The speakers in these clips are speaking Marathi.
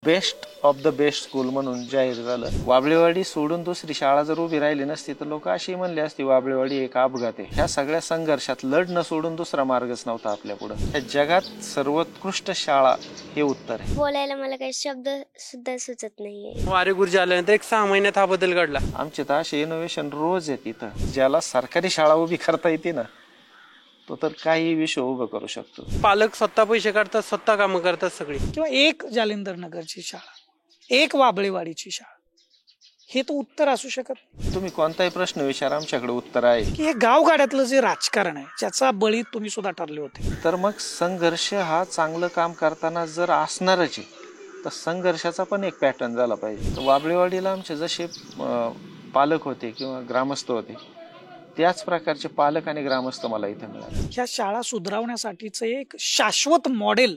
Best of the best school म्हणून जाहीर झालं. वाबळेवाडी सोडून दुसरी शाळा जर उभी राहिली नसती तर लोक अशी म्हणले असती वाबळेवाडी एक अपघात आहे. ह्या सगळ्या संघर्षात लढणं सोडून दुसरा मार्गच नव्हता आपल्या पुढे. ह्या जगात सर्वोत्कृष्ट शाळा हे उत्तर आहे. बोलायला मला काही शब्द सुद्धा सुचत नाहीये. वारे गुरुजी आल्यानंतर 6 महिन्यात हा बदल घडला. आमचे तर असे इनोव्हेशन रोज आहेत इथं. ज्याला सरकारी शाळा उभी करता येते ना तो तर काही विषय उभं करू शकतो. पालक स्वतः पैसे काढतात, स्वतः कामं करतात सगळी. किंवा एक जालिंदर नगरची शाळा, एक वाबळेवाडीची शाळा, हे तर उत्तर असू शकत नाही. तुम्ही कोणताही प्रश्न विचारा आमच्याकडे उत्तर आहे. की हे गावगाड्यातलं जे राजकारण आहे ज्याचा बळी तुम्ही सुद्धा ठरले होते. तर मग संघर्ष हा चांगलं काम करताना जर असणारच आहे तर संघर्षाचा पण एक पॅटर्न झाला पाहिजे. तर वाबळेवाडीला आमचे जसे पालक होते किंवा ग्रामस्थ होते त्याच प्रकारचे पालक आणि ग्रामस्थ मला इथे मिळाले. ह्या शाळा सुधारवण्यासाठीचं एक शाश्वत मॉडेल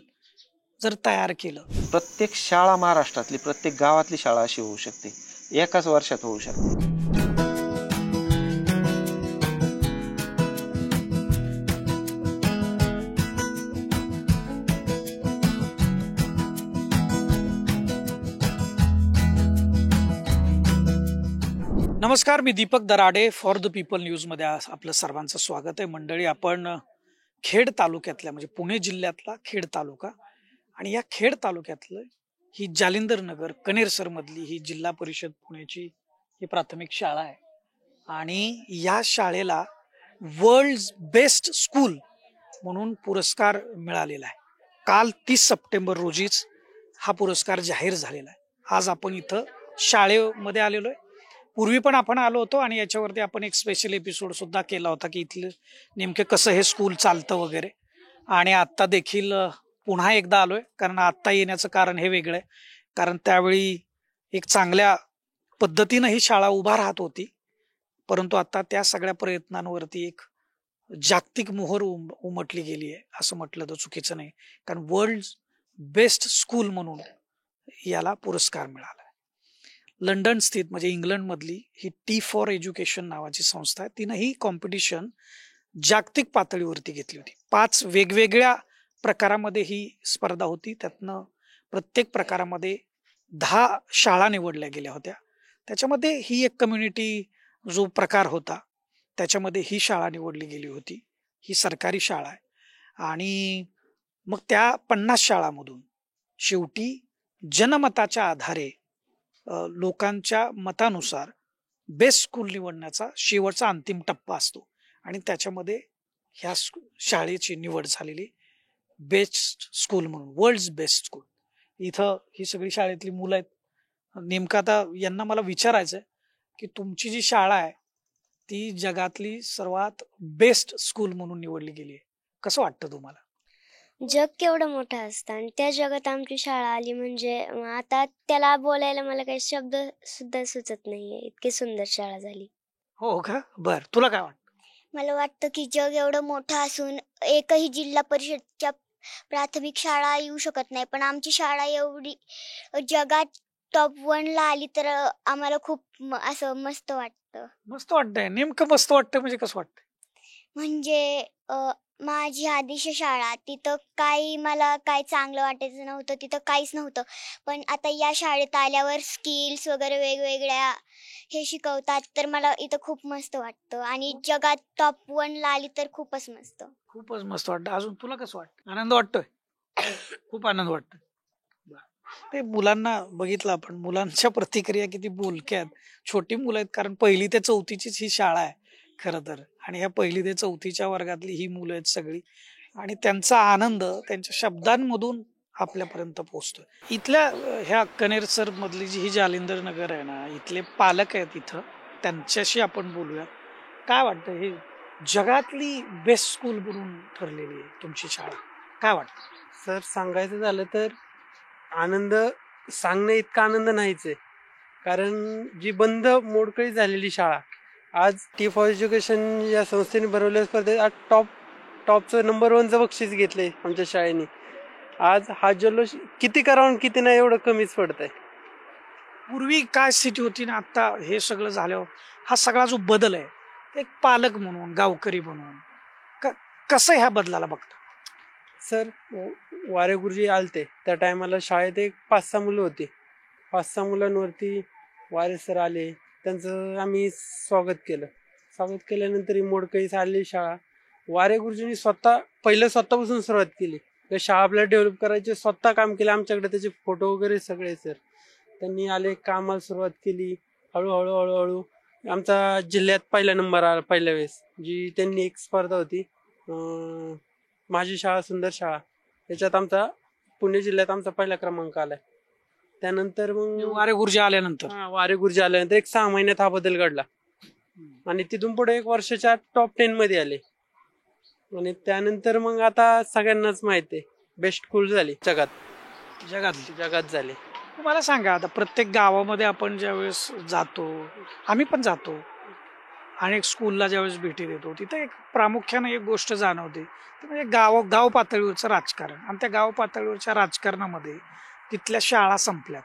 जर तयार केलं. प्रत्येक शाळा महाराष्ट्रातली प्रत्येक गावातली शाळा अशी होऊ शकते, एकाच वर्षात होऊ शकते. नमस्कार, मी Deepak Darade, for the people न्यूजमध्ये आपलं सर्वांचं स्वागत आहे. मंडळी, आपण खेड तालुक्यातल्या म्हणजे पुणे जिल्ह्यातला खेड तालुका आणि या खेड तालुक्यातलं ही जालिंदर नगर कनेरसर मधली ही जिल्हा परिषद पुण्याची ही प्राथमिक शाळा आहे. आणि या शाळेला वर्ल्ड बेस्ट स्कूल म्हणून पुरस्कार मिळालेला आहे. काल 30 सप्टेंबर रोजीच हा पुरस्कार जाहीर झालेला आहे. आज आपण इथं शाळेमध्ये आलेलो आहे. पूर्वी पण आपण आलो होतो आणि याच्यावरती आपण एक स्पेशल एपिसोड सुद्धा केला होता की इथलं नेमके कसं हे स्कूल चालतं वगैरे. आणि आत्ता देखील पुन्हा एकदा आलोय, कारण आत्ता येण्याचं कारण हे वेगळं आहे. कारण त्यावेळी एक चांगल्या पद्धतीनं ही शाळा उभा राहत होती, परंतु आता त्या सगळ्या प्रयत्नांवरती एक जागतिक मोहर उमटली गेली आहे असं म्हटलं तर चुकीचं नाही. कारण वर्ल्ड बेस्ट स्कूल म्हणून याला पुरस्कार मिळाला. लंडन स्थित म्हणजे इंग्लंड मधली ही टी फॉर एज्युकेशन नावाची संस्था आहे. तिनं ही कॉम्पिटिशन जागतिक पातळीवरती घेतली होती. 5 वेगवेगळ्या प्रकारामध्ये ही स्पर्धा होती. त्यातनं प्रत्येक प्रकारामध्ये 10 शाळा निवडल्या गेल्या होत्या. त्याच्यामध्ये ही एक कम्युनिटी जो प्रकार होता त्याच्यामध्ये ही शाळा निवडली गेली होती. ही सरकारी शाळा आहे. आणि मग त्या 50 शाळांमधून शेवटी जनमताच्या आधारे लोकांच्या मतानुसार बेस्ट स्कूल निवडण्याचा शेवटचा अंतिम टप्पा असतो. आणि त्याच्यामध्ये ह्या शाळेची निवड झालेली बेस्ट स्कूल म्हणून, वर्ल्ड बेस्ट स्कूल. इथं ही सगळी शाळेतली मुलं आहेत. नेमकं आता यांना मला विचारायचंय की तुमची जी शाळा आहे ती जगातली सर्वात बेस्ट स्कूल म्हणून निवडली गेली आहे, कसं वाटतं तुम्हाला? जग केवढं मोठं असतं आणि त्या जगात आमची शाळा आली म्हणजे आता त्याला बोलायला मला काही शब्द सुद्धा सुचत नाहीये. इतकी सुंदर शाळा झाली. हो का? बर, तुला काय वाटतं? मला वाटतं की जग एवढं मोठं असून एकही जिल्हा परिषदच्या प्राथमिक शाळा येऊ शकत नाही, पण आमची शाळा एवढी जगात टॉप 1 ला आली तर आम्हाला खूप असं मस्त वाटतं. मस्त वाटतंय. नेमकं मस्त वाटतं म्हणजे कसं वाटतं? म्हणजे माझी आधीची शाळा तिथं मला काय चांगलं वाटायचं नव्हतं, तिथं काहीच नव्हतं. पण आता या शाळेत आल्यावर स्किल्स वगैरे वेगवेगळ्या हे शिकवतात, तर मला इथं खूप मस्त वाटतं. आणि जगात टॉप 1 ला आली तर खूपच मस्त. खूपच मस्त वाटतं. अजून तुला कसं वाटतं? आनंद वाटतोय? खूप आनंद वाटतोय. ते मुलांना बघितलं आपण, मुलांच्या प्रतिक्रिया किती बोलक्या आहेत. छोटी मुलं आहेत, कारण 1ली ते 4थीचीच ही शाळा आहे खरं तर. आणि ह्या 1ली ते 4थीच्या वर्गातली ही मुलं आहेत सगळी. आणि त्यांचा आनंद त्यांच्या शब्दांमधून आपल्यापर्यंत पोहोचतोय. इथल्या ह्या कनेरसर मधली जी ही जालिंदर नगर आहे ना, इथले पालक आहेत इथं, त्यांच्याशी आपण बोलूया. काय वाटतं, हे जगातली बेस्ट स्कूल म्हणून ठरलेली आहे तुमची शाळा, काय वाटतं? सर, सांगायचं झालं तर आनंद सांगण्या इतका आनंद नाहीच आहे. कारण जी बंद मोडकळी झालेली शाळा आज टी फॉर एज्युकेशन या संस्थेने भरवल्या स्पर्धेत आज टॉपचं नंबर 1चं बक्षीस घेतलंय आमच्या शाळेने. आज हा जल्लोष किती करावं किती नाही एवढं कमीच पडत आहे. पूर्वी काय स्थिती होती ना, आता हे सगळं झाल्यावर हा सगळा जो बदल आहे, एक पालक म्हणून, गावकरी म्हणून कसं ह्या बदलाला बघता? सर, वारे गुरुजी आलते त्या टायमाला शाळेत एक 5-6 मुलं होती. 5-6 मुलांवरती वारे सर आले, त्यांचं आम्ही स्वागत केलं. स्वागत केल्यानंतर ही मोडकळीस आलेली शाळा वारे गुरुजींनी स्वतःपासून सुरुवात केली. त्या शाळा आपल्याला डेव्हलप करायचे स्वतः काम केले. आमच्याकडे त्याचे फोटो वगैरे सगळे सर त्यांनी आले, कामाला सुरुवात केली. हळूहळू आमचा जिल्ह्यात पहिला नंबर आला पहिल्या वेळेस. जी त्यांनी एक स्पर्धा होती, माझी शाळा सुंदर शाळा, त्याच्यात आमचा पुणे जिल्ह्यात आमचा पहिला क्रमांक आलाय. त्यानंतर मग वारे गुरुजी आल्यानंतर वारे गुरुजी आल्यानंतर एक 6 महिन्यात हा बदल घडला आणि तिथून पुढे 1 वर्षाच्या टॉप 10 मध्ये आले. आणि त्यानंतर मग आता सगळ्यांनाच माहित आहे बेस्ट स्कूल झाली जगात झाली. मला सांगा, आता प्रत्येक गावामध्ये आपण ज्यावेळेस जातो, आम्ही पण जातो, अनेक स्कूलला ज्यावेळेस भेटी देतो, तिथे एक प्रामुख्याने एक गोष्ट जाणवते, ते म्हणजे गाव पातळीवरचं राजकारण. आणि त्या गाव पातळीवरच्या राजकारणामध्ये तिथल्या शाळा संपल्यात,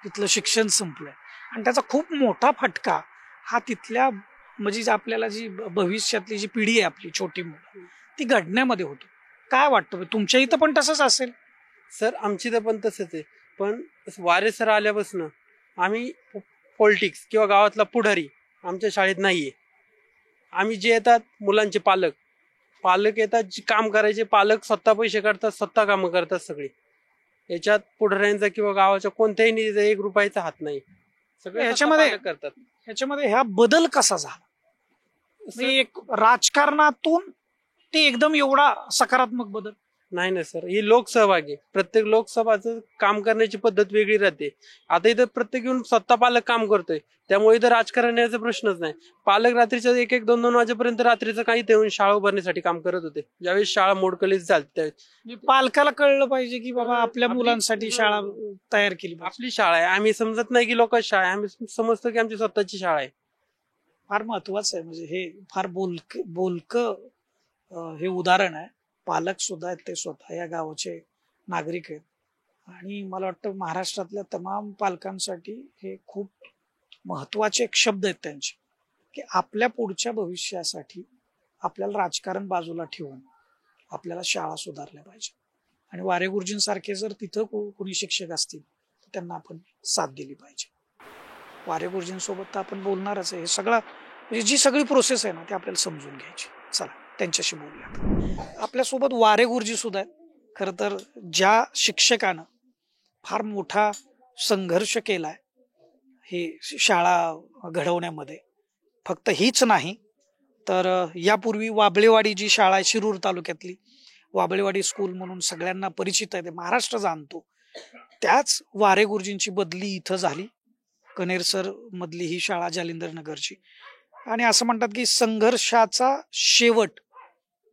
तिथलं शिक्षण संपलंय आणि त्याचा खूप मोठा फटका हा तिथल्या म्हणजे आपल्याला जी भविष्यातली जी पिढी आहे आपली छोटी मुलं ती घडण्यामध्ये होतो. काय वाटतं तुमच्या इथं पण तसंच असेल? सर आमची तर पण तसंच आहे. पण वारे सर आल्यापासून आम्ही पॉलिटिक्स किंवा गावातला पुढारी आमच्या शाळेत नाहीये. आम्ही जे येतात मुलांचे पालक येतात, जे काम करायचे पालक स्वतः पैसे काढतात, स्वतः कामं करतात सगळे. याच्यात पुढाऱ्यांचा किंवा गावाच्या कोणत्याही निधीचा 1 रुपयाचा हात नाही. सगळे याच्यामध्ये पालक करतात. ह्याच्यामध्ये ह्या बदल कसा झाला? म्हणजे एक राजकारणातून ते एकदम एवढा सकारात्मक बदल? नाही ना सर, ही लोकसभा आहे. प्रत्येक लोकसभाचं काम करण्याची पद्धत वेगळी राहते. आता इथं प्रत्येक येऊन स्वतः पालक काम करतोय, त्यामुळे इथं राजकारण याचा प्रश्नच नाही. पालक रात्रीच्या 1-1, 2-2 वाजेपर्यंत रात्रीचं काही येऊन शाळा उभारण्यासाठी काम करत होते. ज्यावेळेस शाळा मोडकळीस झाली त्यावेळेस पालकाला कळलं पाहिजे की बाबा आपल्या मुलांसाठी शाळा तयार केली पाहिजे. आपली शाळा आहे, आम्ही समजत नाही की लोकांची शाळा आहे, आम्ही समजतो की आमची स्वतःची शाळा आहे. फार महत्वाचं आहे. म्हणजे हे फार बोलक हे उदाहरण आहे. पालक सुद्धा आहेत, ते स्वतः या गावाचे नागरिक आहेत आणि मला वाटतं महाराष्ट्रातल्या तमाम पालकांसाठी हे खूप महत्वाचे एक शब्द आहेत त्यांचे, की आपल्या पुढच्या भविष्यासाठी आपल्याला राजकारण बाजूला ठेवून आपल्याला शाळा सुधारल्या पाहिजे. आणि वारे गुरुजींसारखे जर तिथं कोणी शिक्षक असतील तर त्यांना आपण साथ दिली पाहिजे. वारे गुरुजींसोबत तर आपण बोलणारच आहे. हे सगळं म्हणजे जी सगळी प्रोसेस आहे ना ती आपल्याला समजून घ्यायची. चला त्यांच्याशी बोलूयात. आपल्यासोबत वारे गुरुजी सुद्धा आहेत. खरं तर ज्या शिक्षकानं फार मोठा संघर्ष केलाय ही शाळा घडवण्यामध्ये, फक्त हीच नाही तर यापूर्वी वाबळेवाडी जी शाळा आहे शिरूर तालुक्यातली, वाबळेवाडी स्कूल म्हणून सगळ्यांना परिचित आहे, ते महाराष्ट्र जाणतो, त्याच वारे गुरुजींची बदली इथं झाली. कनेरसर मधली ही शाळा जालिंदर नगरची. आणि असं म्हणतात की संघर्षाचा शेवट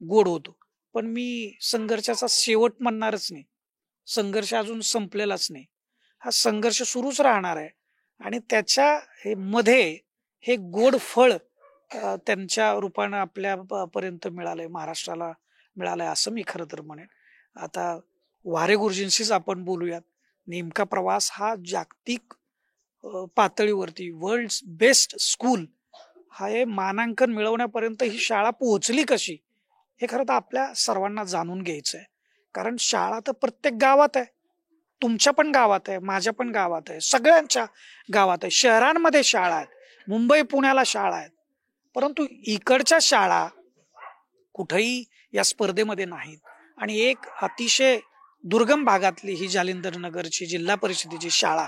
गोड होतो, पण मी संघर्षाचा शेवट म्हणणारच नाही. संघर्ष अजून संपलेलाच नाही, हा संघर्ष सुरूच राहणार आहे आणि त्याच्या मध्ये हे गोड फळ त्यांच्या रूपानं आपल्या पर्यंत मिळालंय, महाराष्ट्राला मिळालंय असं मी खरं तर म्हणेन. आता वारे गुरुजींशीच आपण बोलूयात. नेमका प्रवास हा जागतिक पातळीवरती वर्ल्ड बेस्ट स्कूल हा हे मानांकन मिळवण्यापर्यंत ही शाळा पोहोचली कशी, हे खरं तर आपल्या सर्वांना जाणून घ्यायचं आहे. कारण शाळा तर प्रत्येक गावात आहे, तुमच्या पण गावात आहे, माझ्या पण गावात आहे, सगळ्यांच्या गावात आहे. शहरांमध्ये शाळा आहेत, मुंबई पुण्याला शाळा आहेत, परंतु इकडच्या शाळा कुठेही या स्पर्धेमध्ये नाहीत. आणि एक अतिशय दुर्गम भागातली ही जालिंदर नगरची जिल्हा परिषदेची शाळा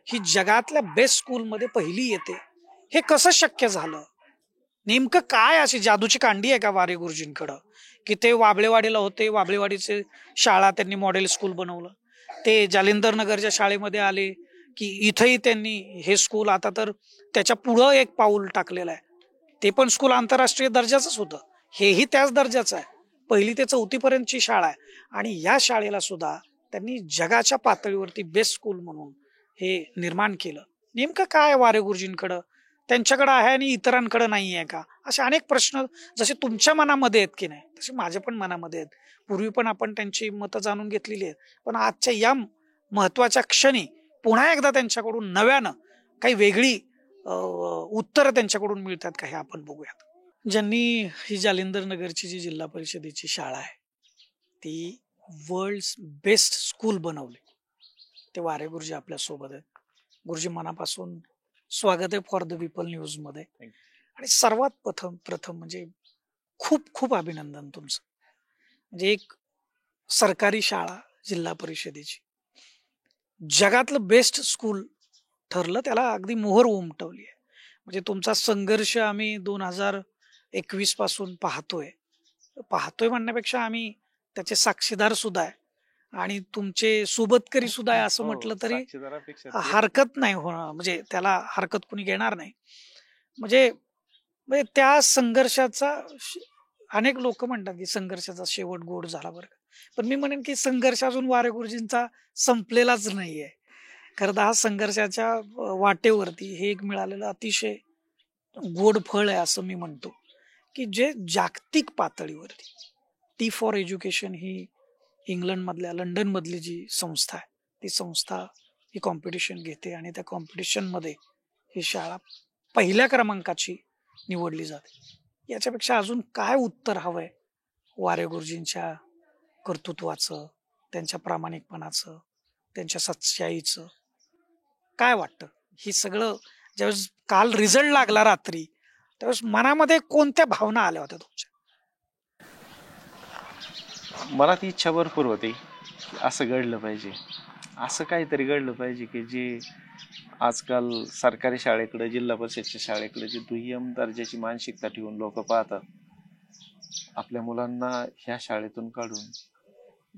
ही जगातल्या बेस्ट स्कूलमध्ये पहिली येते. हे कसं शक्य झालं? नेमकं काय अशी जादूची कांडी आहे का वारे गुरुजींकडं, की ते वाबळेवाडीला होते, वाबळेवाडीचे शाळा त्यांनी मॉडेल स्कूल बनवलं, ते जालिंदर नगरच्या शाळेमध्ये आले की इथंही त्यांनी हे स्कूल, आता तर त्याच्या पुढं एक पाऊल टाकलेलं आहे, ते पण स्कूल आंतरराष्ट्रीय दर्जाचंच होतं, हेही त्याच दर्जाचं आहे. 1ली ते 4थी पर्यंतची शाळा आहे आणि या शाळेला सुद्धा त्यांनी जगाच्या पातळीवरती बेस्ट स्कूल म्हणून हे निर्माण केलं. नेमकं काय वारे गुरुजींकडं, त्यांच्याकडे आहे आणि इतरांकडे नाही आहे का, असे अनेक प्रश्न जसे तुमच्या मनामध्ये आहेत की नाही तसे माझ्या पण मनामध्ये आहेत. पूर्वी पण आपण त्यांची मतं जाणून घेतलेली आहेत, पण आजच्या या महत्वाच्या क्षणी पुन्हा एकदा त्यांच्याकडून नव्यानं काही वेगळी उत्तरं त्यांच्याकडून मिळतात का हे आपण बघूयात. ज्यांनी ही जालिंदर नगरची जी जिल्हा परिषदेची शाळा आहे ती वर्ल्ड बेस्ट स्कूल बनवले ते वारे गुरुजी आपल्या सोबत आहेत. गुरुजी, मनापासून स्वागत आहे फॉर द पीपल न्यूज मध्ये. आणि सर्वात प्रथम म्हणजे खूप खूप अभिनंदन तुमचं. म्हणजे एक सरकारी शाळा जिल्हा परिषदेची जगातलं बेस्ट स्कूल ठरलं, त्याला अगदी मोहर उमटवली आहे. म्हणजे तुमचा संघर्ष आम्ही 2021 पासून पाहतोय म्हणण्यापेक्षा आम्ही त्याचे साक्षीदार सुद्धा आहे आणि तुमचे सोबतकरी सुद्धा आहे असं म्हटलं तरी हरकत नाही होणार, म्हणजे त्याला हरकत कुणी घेणार नाही. म्हणजे म्हणजे त्या संघर्षाचा अनेक लोक म्हणतात की संघर्षाचा शेवट गोड झाला बरं का, पण मी म्हणेन की संघर्ष अजून वारे गुरुजींचा संपलेलाच नाहीये. खरं तर हा संघर्षाच्या वाटेवरती हे एक मिळालेलं अतिशय गोड फळ आहे असं मी म्हणतो, की जे जागतिक पातळीवरती T for education he England मधल्या लंडन मधली जी संस्था आहे, ती संस्था ही कॉम्पिटिशन घेते आणि त्या कॉम्पिटिशन मध्ये ही शाळा पहिल्या क्रमांकाची निवडली जाते. याच्यापेक्षा अजून काय उत्तर हवंय वारे गुरुजींच्या कर्तृत्वाचं, त्यांच्या प्रामाणिकपणाचं, त्यांच्या सच्चाईचं? काय वाटतं ही सगळं ज्यावेळेस काल रिझल्ट लागला रात्री, त्यावेळेस मनामध्ये कोणत्या भावना आल्या होत्या तुमच्या? मला ती इच्छा भरपूर होती की असं घडलं पाहिजे, असं काहीतरी घडलं पाहिजे की जे आजकाल सरकारी शाळेकडे, जिल्हा परिषदच्या शाळेकडे जी दुय्यम दर्जाची मानसिकता ठेवून लोक पाहतात, आपल्या मुलांना ह्या शाळेतून काढून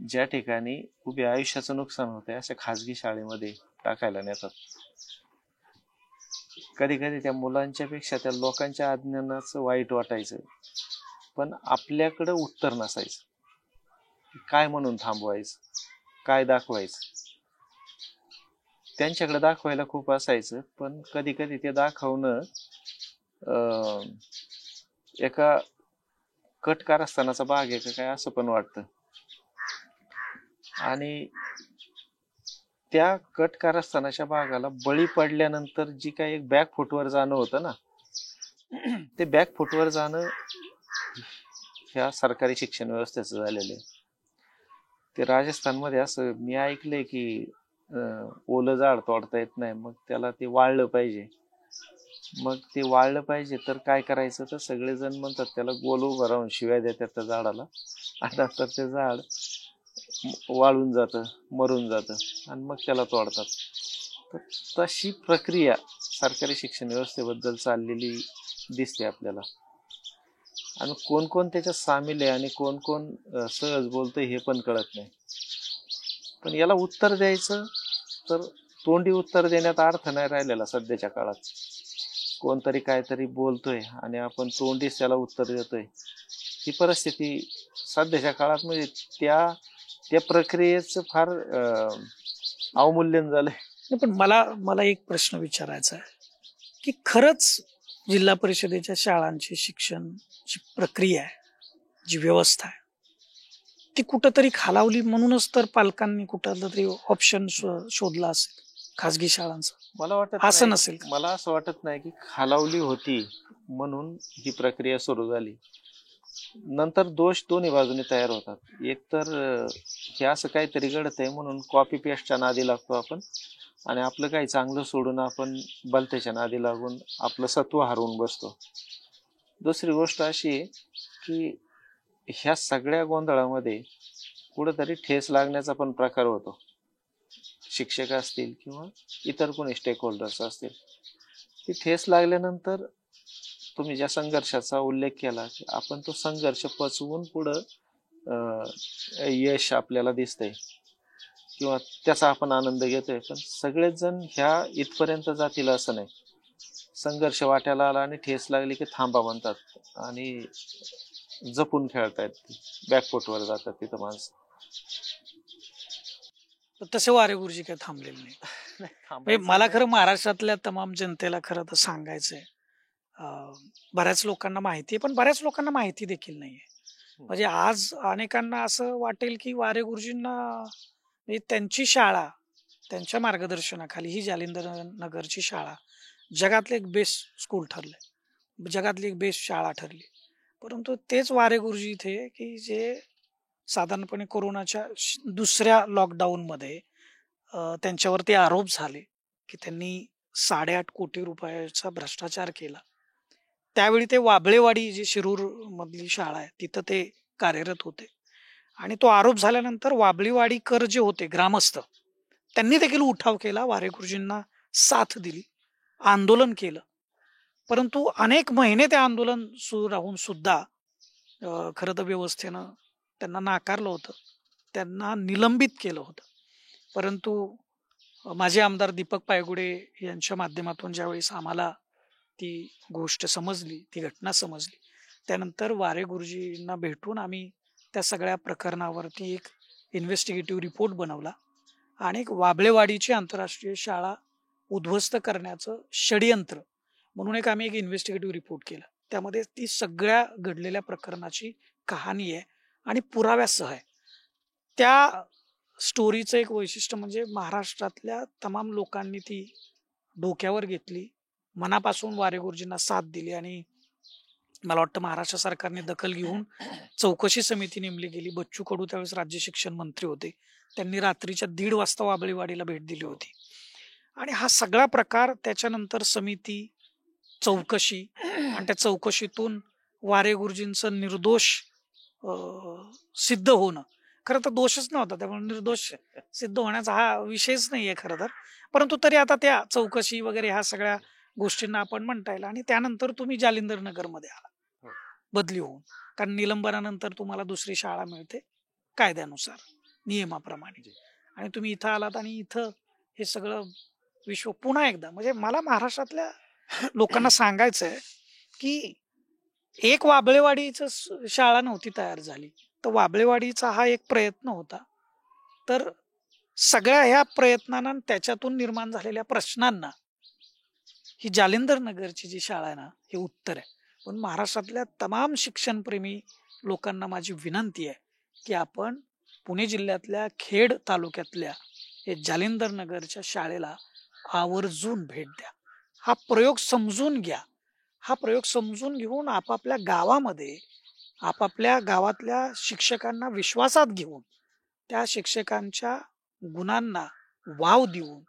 ज्या ठिकाणी उभ्या आयुष्याचं नुकसान होतंय अशा खाजगी शाळेमध्ये टाकायला नेतात. कधी कधी त्या मुलांच्या पेक्षा त्या लोकांच्या अज्ञानाचं वाईट वाटायचं, पण आपल्याकडं उत्तर नसायचं. काय म्हणून थांबवायचं, काय दाखवायचं? त्यांच्याकडे दाखवायला खूप असायचं, पण कधी कधी ते दाखवणं एका कट कारस्थानाचा भाग आहे का काय असं पण वाटतं. आणि त्या कट कारस्थानाच्या भागाला बळी पडल्यानंतर जी काही एक बॅक फुटवर जाणं होतं ना, ते बॅक फुटवर जाणं ह्या सरकारी शिक्षण व्यवस्थेचं झालेलं आहे. ते राजस्थानमध्ये असं मी ऐकलंय की ओलं झाड तोडता येत नाही, मग त्याला ते वाळलं पाहिजे. मग ते वाळलं पाहिजे तर काय करायचं, तर सगळेजण म्हणतात त्याला गोल उभं राहून शिव्या देतात त्या झाडाला, आणि नंतर ते झाड वाळून जातं, मरून जातं, आणि मग त्याला तोडतात. तर तशी प्रक्रिया सरकारी शिक्षण व्यवस्थेबद्दल चाललेली दिसते आपल्याला. आणि कोण कोण त्याच्यात सामील आहे आणि कोण कोण सहज बोलतंय हे पण कळत नाही. पण याला उत्तर द्यायचं तर तोंडी उत्तर देण्यात अर्थ नाही राहिलेला सध्याच्या काळात. कोणतरी काहीतरी बोलतोय आणि आपण तोंडीच त्याला उत्तर देतोय, ही परिस्थिती सध्याच्या काळात म्हणजे त्या प्रक्रियेचं फार अवमूल्यन झालंय. पण मला एक प्रश्न विचारायचा आहे की खरंच जिल्हा परिषदेच्या शाळांची शिक्षणची प्रक्रिया आहे, जी व्यवस्था आहे, ती कुठंतरी खालावली म्हणूनच तर पालकांनी कुठं तरी ऑप्शन शोधला असेल खाजगी शाळांचा. मला वाटत असं नाही, नसेल का? मला असं वाटत नाही की खालावली होती म्हणून ही प्रक्रिया सुरू झाली. नंतर दोष दोन्ही बाजूने तयार होतात. एक तर हे असं काहीतरी घडतंय म्हणून कॉपी पेस्टच्या नादी लागतो आपण, आणि आपलं काही चांगलं सोडून आपण भलत्याच्या नादी लागून आपलं सत्व हरवून बसतो. दुसरी गोष्ट अशी आहे की ह्या सगळ्या गोंधळामध्ये कुठंतरी ठेस लागण्याचा पण प्रकार होतो. शिक्षक असतील किंवा इतर कोणी स्टेक होल्डर्स असतील, ती ठेस लागल्यानंतर तुम्ही ज्या संघर्षाचा उल्लेख केला, आपण तो संघर्ष पचवून पुढं यश आपल्याला दिसतंय किंवा त्याचा आपण आनंद घेतोय. पण सगळेच जण ह्या इथपर्यंत जातील असं नाही. संघर्ष वाट्याला आला आणि ठेस लागली की थांबा म्हणतात आणि जपून खेळतायत, बॅकफुटवर जातात तिथं माणसं. तर तसे वारे गुरुजी काही थांबलेले नाही. म्हणजे मला खरं महाराष्ट्रातल्या तमाम जनतेला खरं तर सांगायचंय, बऱ्याच लोकांना माहिती आहे पण बऱ्याच लोकांना माहिती देखील नाहीये. म्हणजे आज अनेकांना असं वाटेल की वारे गुरुजींना म्हणजे त्यांची शाळा, त्यांच्या मार्गदर्शनाखाली ही जालिंदर नगरची शाळा जगातले एक बेस्ट स्कूल ठरले, जगातली एक बेस्ट शाळा ठरली. परंतु तेच वारे गुरुजी इथे की जे साधारणपणे कोरोनाच्या दुसऱ्या लॉकडाऊनमध्ये त्यांच्यावरती आरोप झाले की त्यांनी 8.5 कोटी रुपयाचा भ्रष्टाचार केला. त्यावेळी ते वाबळेवाडी जी शिरूर मधली शाळा आहे तिथं ते कार्यरत होते आणि तो आरोप झाल्यानंतर वाबळेवाडीकर जे होते ग्रामस्थ त्यांनी देखील उठाव केला, वारे गुरुजींना साथ दिली, आंदोलन केलं. परंतु अनेक महिने ते आंदोलन सुरू राहून सुद्धा खरं तर व्यवस्थेनं त्यांना नाकारलं होतं, त्यांना निलंबित केलं होतं. परंतु माझे आमदार दीपक पायगुडे यांच्या माध्यमातून ज्यावेळेस आम्हाला ती गोष्ट समजली, ती घटना समजली, त्यानंतर वारे गुरुजींना भेटून आम्ही त्या सगळ्या प्रकरणावरती एक इन्व्हेस्टिगेटिव्ह रिपोर्ट बनवला आणि एक वाबळेवाडीची आंतरराष्ट्रीय शाळा उद्ध्वस्त करण्याचं षडयंत्र म्हणून आम्ही एक इन्व्हेस्टिगेटिव्ह रिपोर्ट केला. त्यामध्ये ती सगळ्या घडलेल्या प्रकरणाची कहाणी आहे आणि पुराव्यासह आहे. त्या स्टोरीचं एक वैशिष्ट्य म्हणजे महाराष्ट्रातल्या तमाम लोकांनी ती डोक्यावर घेतली, मनापासून वारे गुरुजींना साथ दिली आणि मला वाटतं महाराष्ट्र सरकारने दखल घेऊन चौकशी समिती नेमली गेली. बच्चू कडू त्यावेळेस राज्य शिक्षण मंत्री होते, त्यांनी रात्रीच्या 1:30 वाजता वाबळेवाडीला भेट दिली होती आणि हा सगळा प्रकार त्याच्यानंतर समिती, चौकशी आणि त्या चौकशीतून वारे गुरुजींचं निर्दोष सिद्ध होणं, खरं तर दोषच नव्हता त्यामुळे निर्दोष सिद्ध होण्याचा हा विषयच नाहीये खरं तर. परंतु तरी आता त्या चौकशी वगैरे ह्या सगळ्या गोष्टींना आपण म्हणता येईल. आणि त्यानंतर तुम्ही जालिंदर नगर मध्ये आला बदली होऊन, कारण निलंबनानंतर तुम्हाला दुसरी शाळा मिळते कायद्यानुसार नियमाप्रमाणे, आणि तुम्ही इथं आलात आणि इथं हे सगळं विश्व पुन्हा एकदा, म्हणजे मला महाराष्ट्रातल्या लोकांना सांगायचंय की एक वाबळेवाडीच शाळा नव्हती तयार झाली, तर वाबळेवाडीचा हा एक प्रयत्न होता. तर सगळ्या ह्या प्रयत्नांना त्याच्यातून निर्माण झालेल्या प्रश्नांना ही जालिंदर नगरची जी शाळा आहे ना, हे उत्तर आहे. पण महाराष्ट्रातल्या तमाम शिक्षणप्रेमी लोकांना माझी विनंती आहे की आपण पुणे जिल्ह्यातल्या खेड तालुक्यातल्या हे जालिंदर नगरच्या शाळेला आवर्जून भेट द्या, हा प्रयोग समजून घ्या. हा प्रयोग समजून घेऊन आपापल्या गावामध्ये आपापल्या गावातल्या शिक्षकांना विश्वासात घेऊन त्या शिक्षकांच्या गुणांना वाव देऊन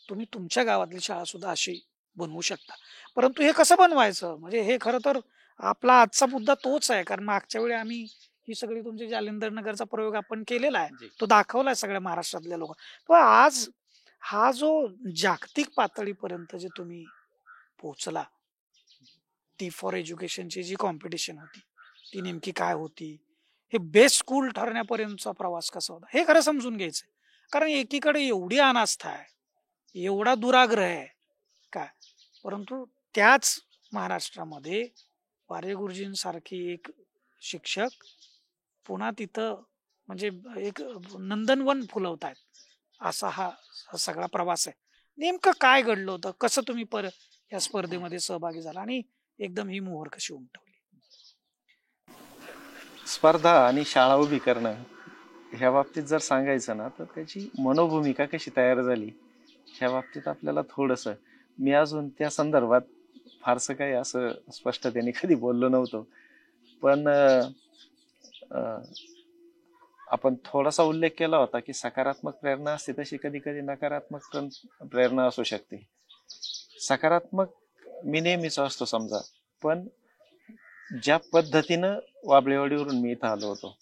तुम्ही तुमच्या गावातली शाळा सुद्धा अशी बनवू शकता. परंतु हे कसं बनवायचं, म्हणजे हे खरं तर आपला आजचा मुद्दा तोच आहे. कारण मागच्या वेळी आम्ही ही सगळी तुमची जालिंदर नगरचा प्रयोग आपण केलेला आहे, तो दाखवलाय सगळ्या महाराष्ट्रातल्या लोक. पण आज हा जो जागतिक पातळीपर्यंत जे तुम्ही पोहोचला, टी फॉर एज्युकेशनची जी कॉम्पिटिशन होती ती नेमकी काय होती, हे बेस्ट स्कूल ठरण्यापर्यंतचा प्रवास कसा होता, हे खरं समजून घ्यायचंय. कारण एकीकडे एवढी अनास्था आहे, एवढा दुराग्रह आहे काय, परंतु त्याच महाराष्ट्रामध्ये वारे गुरुजींसारखी एक शिक्षक पुन्हा तिथं म्हणजे एक नंदनवन फुलवतायत, असा हा सगळा प्रवास आहे. नेमकं काय घडलं होतं, कसं तुम्ही या स्पर्धेमध्ये सहभागी झाला आणि एकदम ही मोहर कशी उमटवली? स्पर्धा आणि शाळा उभी करणं ह्या बाबतीत जर सांगायचं ना, तर त्याची मनोभूमिका कशी तयार झाली ह्या बाबतीत आपल्याला थोडंसं, मी अजून त्या संदर्भात फारसं काही असं स्पष्टतेने कधी बोललो नव्हतो. पण आपण थोडासा उल्लेख केला होता की सकारात्मक प्रेरणा असते तशी कधी कधी नकारात्मक प्रेरणा असू शकते. सकारात्मक मी नेहमीच असतो समजा, पण ज्या पद्धतीनं वाबळेवाडीवरून मी इथं आलो होतो,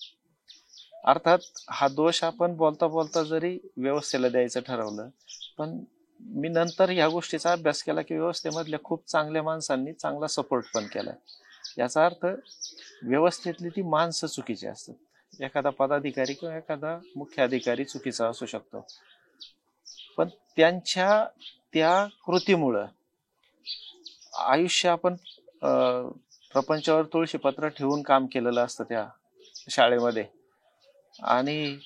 अर्थात हा दोष आपण बोलता बोलता जरी व्यवस्थेला द्यायचं ठरवलं, पण मी नंतर ह्या गोष्टीचा अभ्यास केला की व्यवस्थेमधल्या खूप चांगल्या माणसांनी चांगला सपोर्ट पण केला. याचा अर्थ व्यवस्थेतली ती माणसं चुकीची असतात. एखादा पदाधिकारी किंवा एखादा मुख्य अधिकारी चुकीचा असू शकतो, पण त्यांच्या त्या कृतीमुळं आयुष्य आपण प्रपंचावर तुळशीपत्र ठेवून काम केलेलं असतं त्या शाळेमध्ये. आणि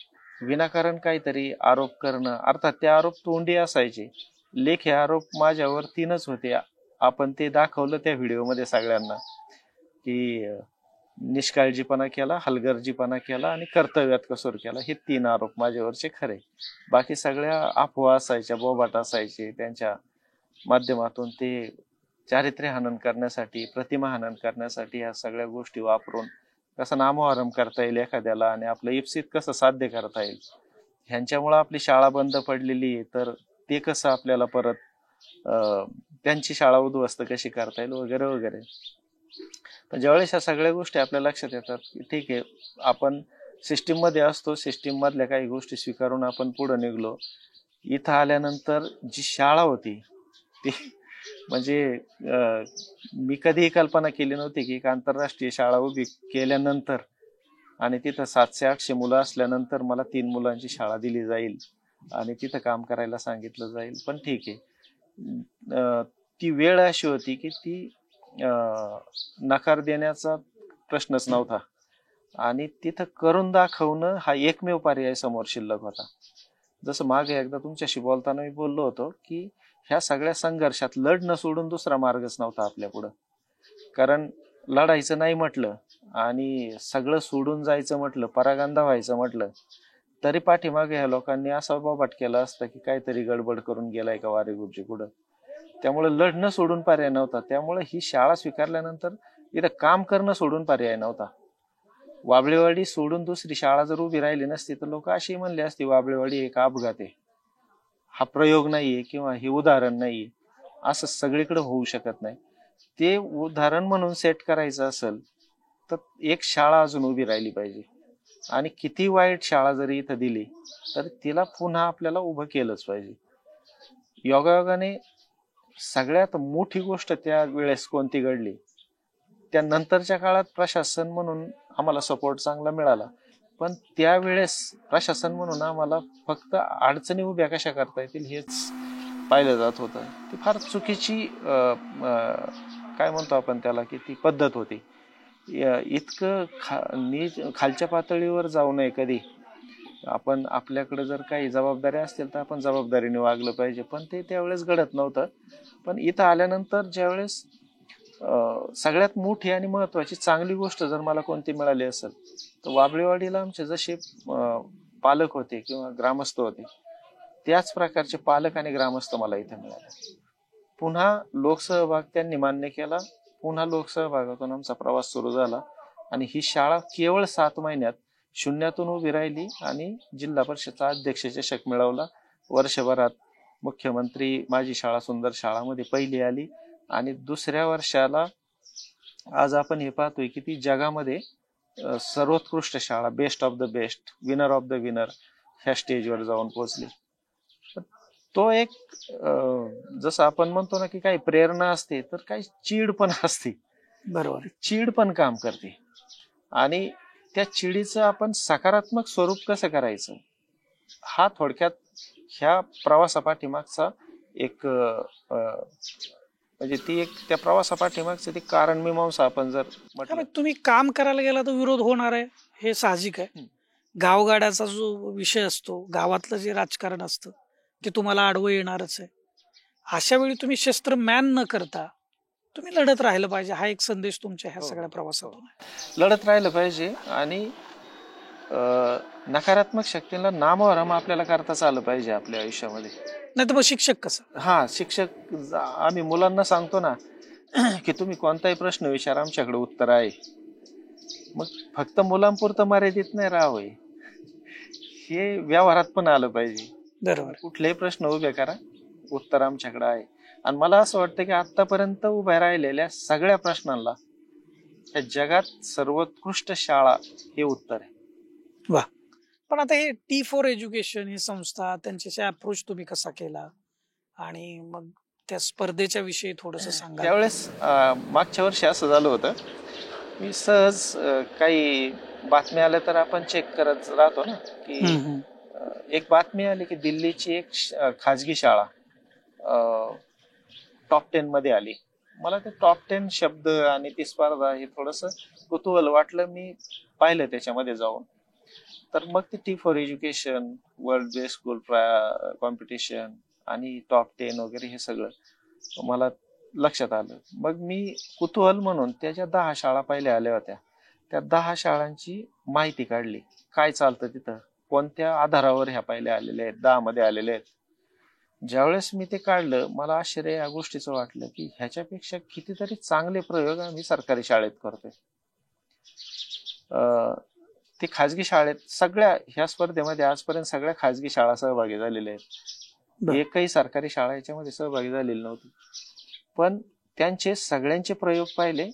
विनाकारण काहीतरी आरोप करणं, अर्थात ते आरोप तोंडी असायचे, लेखी आरोप माझ्यावर 3च होते. आपण ते दाखवलं त्या व्हिडिओमध्ये सगळ्यांना की निष्काळजीपणा केला, हलगर्जीपणा केला आणि कर्तव्यात कसूर केला, हे 3 आरोप माझ्यावरचे खरे. बाकी सगळ्या अफवा असायच्या, बोबाट असायचे. त्यांच्या माध्यमातून ते चारित्र्य हनन करण्यासाठी, प्रतिमा हनन करण्यासाठी ह्या सगळ्या गोष्टी वापरून कसं नामोहरम करता येईल एखाद्याला आणि आपलं इप्सित कसं साध्य करता येईल, ह्यांच्यामुळे आपली शाळा बंद पडलेली आहे, तर ते कसं आपल्याला परत त्यांची शाळा उद्ध्वस्त कशी करता येईल वगैरे वगैरे. पण ज्यावेळेस ह्या सगळ्या गोष्टी आपल्या लक्षात येतात की ठीक आहे, आपण सिस्टीम मध्ये असतो, सिस्टीम मधल्या काही गोष्टी स्वीकारून आपण पुढे निघलो. इथं आल्यानंतर जी शाळा होती ती म्हणजे मी कधीही कल्पना केली नव्हती की एक आंतरराष्ट्रीय शाळा उभी केल्यानंतर आणि तिथं 700-800 मुलं असल्यानंतर मला 3 मुलांची शाळा दिली जाईल आणि तिथं काम करायला सांगितलं जाईल. पण ठीक आहे, ती वेळ अशी होती की ती नकार देण्याचा प्रश्नच नव्हता आणि तिथं करून दाखवणं हा एकमेव पर्याय समोर शिल्लक होता. जसं मागे एकदा तुमच्याशी बोलताना मी बोललो होतो की ह्या सगळ्या संघर्षात लढणं सोडून दुसरा मार्गच नव्हता आपल्या पुढं. कारण लढायचं नाही म्हटलं आणि सगळं सोडून जायचं म्हटलं, परागंदा व्हायचं म्हटलं, तरी पाठीमागे ह्या लोकांनी असा बोबाट केला असता की काहीतरी गडबड करून गेलाय का वारे गुरुजी पुढं. त्यामुळे लढणं सोडून पर्याय नव्हता. त्यामुळे ही शाळा स्वीकारल्यानंतर इथं काम करणं सोडून पर्याय नव्हता. वाबळेवाडी सोडून दुसरी शाळा जर उभी राहिली नसती तर लोक अशी म्हणले असते वाबळेवाडी एक अपघात आहे, हा प्रयोग नाहीये किंवा हे उदाहरण नाहीये, असं सगळीकडे होऊ शकत नाही. ते उदाहरण म्हणून सेट करायचं असेल तर एक शाळा अजून उभी राहिली पाहिजे आणि किती वाईट शाळा जरी इथं दिली तर तिला पुन्हा आपल्याला उभं केलंच पाहिजे. योगायोगाने सगळ्यात मोठी गोष्ट त्या वेळेस कोणती घडली, त्या नंतरच्या काळात प्रशासन म्हणून आम्हाला सपोर्ट चांगला मिळाला, पण त्यावेळेस प्रशासन म्हणून आम्हाला फक्त अडचणी उभ्या कशा करता येतील हेच पाहिलं जात होतं. ती फार चुकीची काय म्हणतो आपण त्याला की ती पद्धत होती. इतकं खालच्या पातळीवर जाऊ नये कधी. आपण आपल्याकडे जर काही जबाबदाऱ्या असतील तर आपण जबाबदारीने वागलं पाहिजे, पण ते त्यावेळेस घडत नव्हतं. पण इथं आल्यानंतर ज्यावेळेस सगळ्यात मोठी आणि महत्वाची चांगली गोष्ट जर मला कोणती मिळाली असेल तर वाबळेवाडीला आमचे जसे पालक होते किंवा ग्रामस्थ होते त्याच प्रकारचे पालक आणि ग्रामस्थ मला इथे मिळाले. पुन्हा लोकसहभाग त्यांनी मान्य केला, पुन्हा लोकसहभागातून आमचा प्रवास सुरू झाला आणि ही शाळा केवळ 7 महिन्यात शून्यातून उभी राहिली आणि जिल्हा परिषदचा अध्यक्ष चषक मिळवला. वर्षभरात मुख्यमंत्री माझी शाळा सुंदर शाळामध्ये पहिली आली आणि दुसऱ्या वर्षाला आज आपण हे पाहतोय की ती जगामध्ये सर्वोत्कृष्ट शाळा, best of the best, winner of the winner ह्या स्टेजवर जाऊन पोहोचली. तो एक जसं आपण म्हणतो ना की काही प्रेरणा असते तर काही चीड पण असते. बरोबर. चीड पण काम करते आणि त्या चिडीचं आपण सकारात्मक स्वरूप कसं करायचं हा थोडक्यात ह्या प्रवासापाठीमागचा एक म्हणजे ती एक त्या प्रवासापाठीमागचं ते कारण मीमांसा आपण जर म्हटलं. तुम्ही काम करायला गेला तर विरोध होणार आहे, हे साहजिक आहे. गावगाड्याचा जो विषय असतो, गावातलं जे राजकारण असतं ते तुम्हाला आडवं येणारच आहे. अशा वेळी तुम्ही शस्त्र मॅन न करता तुम्ही लढत राहिलं पाहिजे, हा एक संदेश तुमच्या ह्या सगळ्या प्रवासातून आहे. लढत राहिलं पाहिजे आणि नकारात्मक शक्तींना नामोहरम आपल्याला करताच आलं पाहिजे आपल्या आयुष्यामध्ये. नाही तर मग शिक्षक कसं? हा, शिक्षक आम्ही मुलांना सांगतो ना की तुम्ही कोणताही प्रश्न विचारा, आमच्याकडे उत्तर आहे. मग फक्त मुलांपुरतं मर्यादित नाही राहावं, हे व्यवहारात पण आलं पाहिजे. बरोबर. कुठलेही प्रश्न उभे करा, उत्तर आमच्याकडे आहे. आणि मला असं वाटतं की आतापर्यंत उभ्या राहिलेल्या सगळ्या प्रश्नांना या जगात सर्वोत्कृष्ट शाळा हे उत्तर आहे. वा. पण आता हे T4 एज्युकेशन ही संस्था, त्यांच्याशी अप्रोच तुम्ही कसा केला आणि मग त्या स्पर्धेच्या विषयी थोडस सांगा. त्यावेळेस मागच्या वर्षी असं झालं होतं, मी सहज काही बातम्या आल्या तर आपण चेक करत राहतो ना की एक बातमी आली की दिल्लीची एक खाजगी शाळा टॉप 10 मध्ये आली. मला ते टॉप 10 शब्द आणि ती स्पर्धा हे थोडस कुतूहल वाटलं. मी पाहिलं त्याच्यामध्ये जाऊन, तर मग ते T4 education, world best school competition आणि टॉप 10 वगैरे हे सगळं मला लक्षात आलं. मग मी कुतूहल म्हणून त्याच्या 10 शाळा पहिल्या आल्या होत्या. त्या 10 शाळांची माहिती काढली, काय चालतं तिथं, कोणत्या आधारावर ह्या पहिल्या आलेल्या आहेत, 10 मध्ये आलेल्या आहेत. ज्यावेळेस मी ते काढलं मला आश्चर्य या गोष्टीचं वाटलं की ह्याच्यापेक्षा कितीतरी चांगले प्रयोग आम्ही सरकारी शाळेत करतोय. ते खाजगी शाळेत सगळ्या ह्या स्पर्धेमध्ये आजपर्यंत सगळ्या खाजगी शाळा सहभागी झालेल्या आहेत. बरं. एकही सरकारी शाळा याच्यामध्ये सहभागी झालेली नव्हती. पण त्यांचे सगळ्यांचे प्रयोग पाहिले,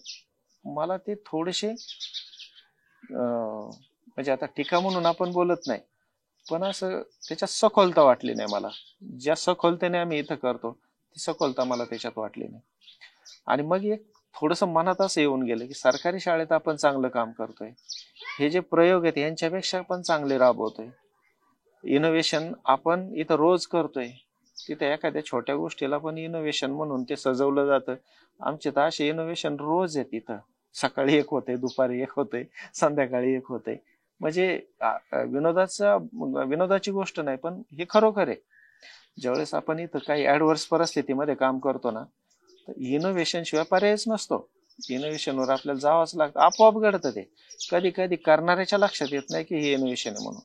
मला ते थोडेसे म्हणजे आता टीका म्हणून आपण बोलत नाही, पण असं त्याच्यात सखोलता वाटली नाही मला. ज्या सखोलतेने आम्ही इथं करतो ती सखोलता मला त्याच्यात वाटली नाही. आणि मग एक थोडस मनात असं येऊन गेलं की सरकारी शाळेत आपण चांगलं काम करतोय, हे जे प्रयोग आहेत यांच्यापेक्षा पण चांगले राबवतोय, इनोव्हेशन आपण इथं रोज करतोय, तिथे एखाद्या छोट्या गोष्टीला पण इनोव्हेशन म्हणून ते सजवलं जातं. आमचे तर असे इनोव्हेशन रोज आहेत इथं. सकाळी एक होते, दुपारी एक होते, संध्याकाळी एक होते. म्हणजे विनोदाची गोष्ट नाही, पण हे खरोखर आहे. ज्यावेळेस आपण इथं काही ऍडव्हर्स परिस्थितीमध्ये काम करतो ना, तर इनोव्हेशन शिवाय पर्यायच नसतो. इनोव्हेशनवर आपल्याला जावंच लागतं, आपोआप घडतं ते. कधी कधी करणाऱ्याच्या लक्षात येत नाही की हे इनोव्हेशन आहे म्हणून.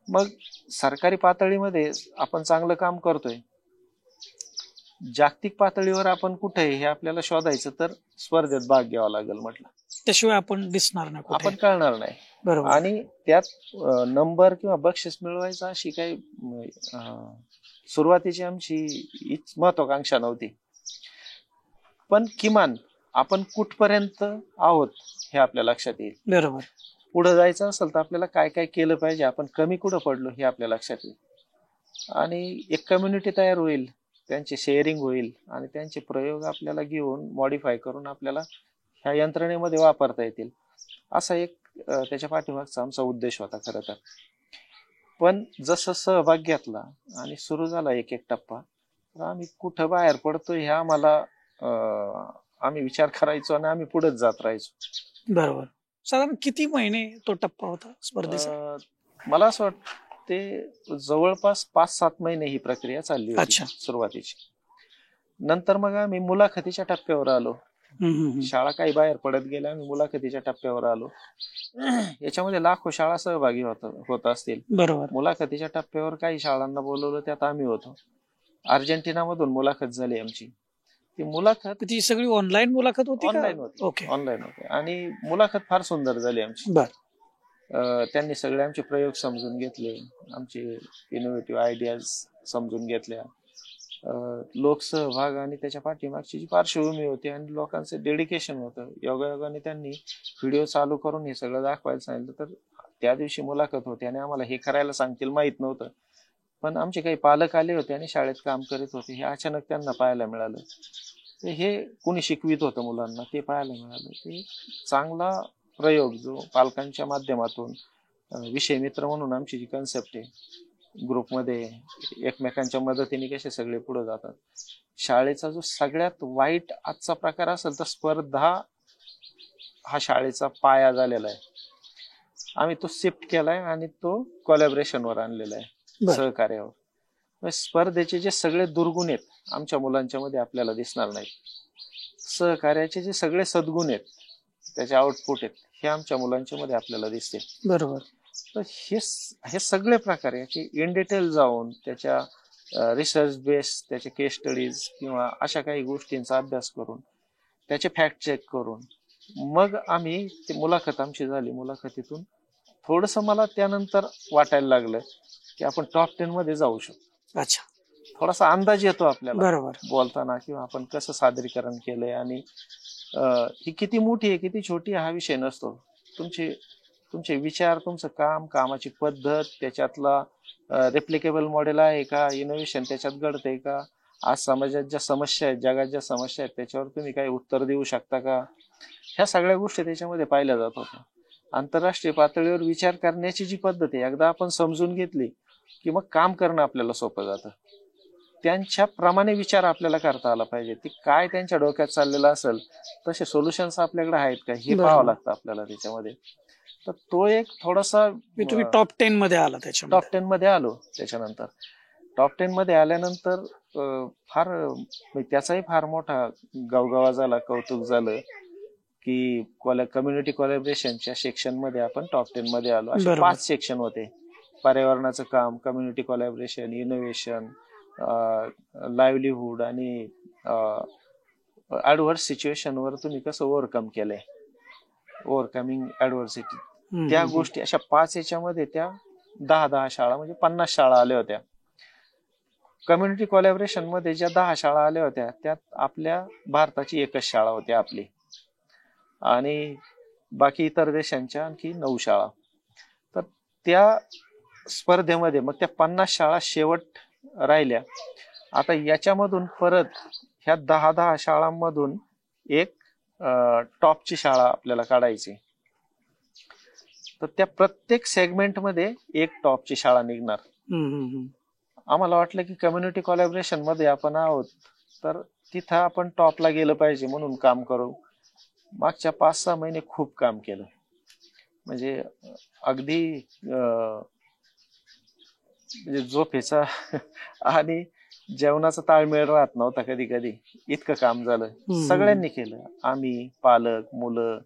मग सरकारी पातळीमध्ये आपण चांगलं काम करतोय, जागतिक पातळीवर आपण कुठे हे आपल्याला शोधायचं तर स्पर्धेत भाग घ्यावा लागेल म्हटलं. त्याशिवाय आपण दिसणार नाही कुठे. आपण कळणार नाही. बरोबर. आणि त्यात नंबर किंवा बक्षीस मिळवायचं अशी काही सुरुवातीची आमची महत्वाकांक्षा नव्हती. पण किमान आपण कुठपर्यंत आहोत हे आपल्या लक्षात येईल. बरोबर. पुढे जायचं असेल तर आपल्याला काय काय केलं पाहिजे, आपण कमी कुठं पडलो हे आपल्या लक्षात येईल. आणि एक कम्युनिटी तयार होईल, त्यांचे शेअरिंग होईल आणि त्यांचे प्रयोग आपल्याला घेऊन मॉडिफाय करून आपल्याला ह्या यंत्रणेमध्ये वापरता येतील, असा एक त्याच्या पाठीमागचा आमचा उद्देश होता खरं तर. पण जसं सहभाग घेतला आणि सुरू झाला एक एक टप्पा, तर आम्ही कुठं बाहेर पडतो ह्या आम्हाला आम्ही विचार करायचो आणि आम्ही पुढेच जात राहायचो. बरोबर. साधारण किती महिने तो टप्पा होता स्पर्धेचा? मला असं वाटतं ते जवळपास 5-7 महिने ही प्रक्रिया चालली होती. अच्छा. सुरुवातीची. नंतर मग आम्ही मुलाखतीच्या टप्प्यावर आलो. शाळा काही बाहेर पडत गेल्या, आम्ही मुलाखतीच्या टप्प्यावर आलो. याच्यामध्ये लाखो शाळा सहभागी होत असतील. बरोबर. मुलाखतीच्या टप्प्यावर काही शाळांना बोलवलं, त्यात आम्ही होतो. अर्जेंटिनामधून मुलाखत झाली आमची. ती मुलाखत ती सगळी ऑनलाईन मुलाखत होती का? ऑनलाईन होती. ओके. ऑनलाईन होती आणि मुलाखत फार सुंदर झाली आमची. बर. त्यांनी सगळे आमचे प्रयोग समजून घेतले, आमचे इनोव्हेटिव्ह आयडियाज समजून घेतल्या, लोकसहभाग आणि त्याच्या पाठीमागची जी पार्श्वभूमी होती आणि लोकांचं डेडिकेशन होतं. योगायोगाने त्यांनी व्हिडिओ चालू करून हे सगळं दाखवायला सांगितलं. तर त्या दिवशी मुलाखत होती आणि आम्हाला हे करायला सांगतील माहित नव्हतं, पण आमचे काही पालक आले होते आणि शाळेत काम करीत होते. हे अचानक त्यांना पाहायला मिळालं. तर हे कोणी शिकवित होतं मुलांना ते पाहायला मिळालं. ते चांगला प्रयोग जो पालकांच्या माध्यमातून विषय मित्र म्हणून आमची जी कन्सेप्ट आहे, ग्रुपमध्ये एकमेकांच्या मदतीने कसे सगळे पुढे जातात. शाळेचा जो सगळ्यात वाईट आजचा प्रकार असेल तर स्पर्धा हा शाळेचा पाया झालेला आहे. आम्ही तो शिफ्ट केलाय आणि तो कोलॅबरेशनवर आणलेला आहे, सहकार्यावर. स्पर्धेचे जे सगळे दुर्गुण आहेत आमच्या मुलांच्या मध्ये आपल्याला दिसणार नाहीत. सहकार्याचे जे सगळे सद्गुण आहेत, त्याचे आउटपुट आहेत, हे आमच्या मुलांच्या मध्ये आपल्याला दिसते. बरोबर. तर हे सगळे प्रकार याचे इन डिटेल जाऊन त्याच्या रिसर्च बेस, त्याचे केस स्टडीज किंवा अशा काही गोष्टींचा अभ्यास करून त्याचे फॅक्ट चेक करून मग आम्ही ती मुलाखत आमची झाली. मुलाखतीतून थोडस मला त्यानंतर वाटायला लागलं की आपण टॉप 10 मध्ये जाऊ शकतो. अच्छा. थोडासा अंदाज येतो आपल्याला बरोबर. बोलताना किंवा आपण कसं सादरीकरण केलंय आणि ही किती मोठी आहे किती छोटी हा विषय नसतो. तुमचे विचार, तुमचं काम, कामाची पद्धत, त्याच्यातला रेप्लिकेबल मॉडेल आहे का, इनोव्हेशन त्याच्यात घडतंय का, आज समाजात ज्या समस्या आहेत, जगात ज्या समस्या आहेत त्याच्यावर तुम्ही काही उत्तर देऊ शकता का, ह्या सगळ्या गोष्टी त्याच्यामध्ये पाहिल्या जात होत्या. आंतरराष्ट्रीय पातळीवर विचार करण्याची जी पद्धत आहे एकदा आपण समजून घेतली की मग काम करणं आपल्याला सोपं जातं. त्यांच्या प्रमाणे विचार आपल्याला करता आला पाहिजे. ती काय त्यांच्या डोक्यात चाललेलं असेल तसे सोल्युशन्स आपल्याकडे आहेत का हे पाहावं लागतं आपल्याला त्याच्यामध्ये. तर तो एक थोडासा तुम्ही टॉप 10 मध्ये आला. त्याच्या टॉप 10 मध्ये आलो. त्याच्यानंतर टॉप 10 मध्ये आल्यानंतर फार त्याचाही फार मोठा गवगवा झाला, कौतुक झालं की कम्युनिटी कोलॅबरेशनच्या सेक्शन मध्ये आपण टॉप 10 मध्ये आलो. असे 5 सेक्शन होते. पर्यावरणाचं काम, कम्युनिटी कोलॅबरेशन, इनोव्हेशन, लाईव्हलीहूड आणि ऍडव्हर्स सिच्युएशनवर तुम्ही कसं ओव्हरकम केलंय. ओव्हरकमिंग ऍडव्हर्सिटी, हम्म, त्या हम्म, गोष्टी अशा 5 याच्यामध्ये त्या 10 शाळा म्हणजे 50 शाळा आल्या होत्या. कम्युनिटी कोलॅबरेशन मध्ये ज्या 10 शाळा आल्या होत्या त्यात आपल्या भारताची एकच शाळा होती आपली, आणि बाकी इतर देशांच्या आणखी 9 शाळा. तर त्या स्पर्धेमध्ये मग त्या 50 शाळा शेवट राहिल्या. आता याच्यामधून परत ह्या 10 शाळांमधून एक टॉपची शाळा आपल्याला काढायची. तर त्या प्रत्येक सेगमेंटमध्ये एक टॉपची शाळा निघणार. हम्म, हम्म, हम्म. आम्हाला वाटलं की कम्युनिटी कोलॅबरेशन मध्ये आपण आहोत तर तिथं आपण टॉपला गेलं पाहिजे म्हणून काम करू. मागच्या 5-6 महिने खूप काम केलं. म्हणजे अगदी म्हणजे झोपेचा आणि जेवणाचा ताळमेळ राहत नव्हता कधी कधी, इतकं काम झालं. सगळ्यांनी केलं, आम्ही, पालक, मुलं,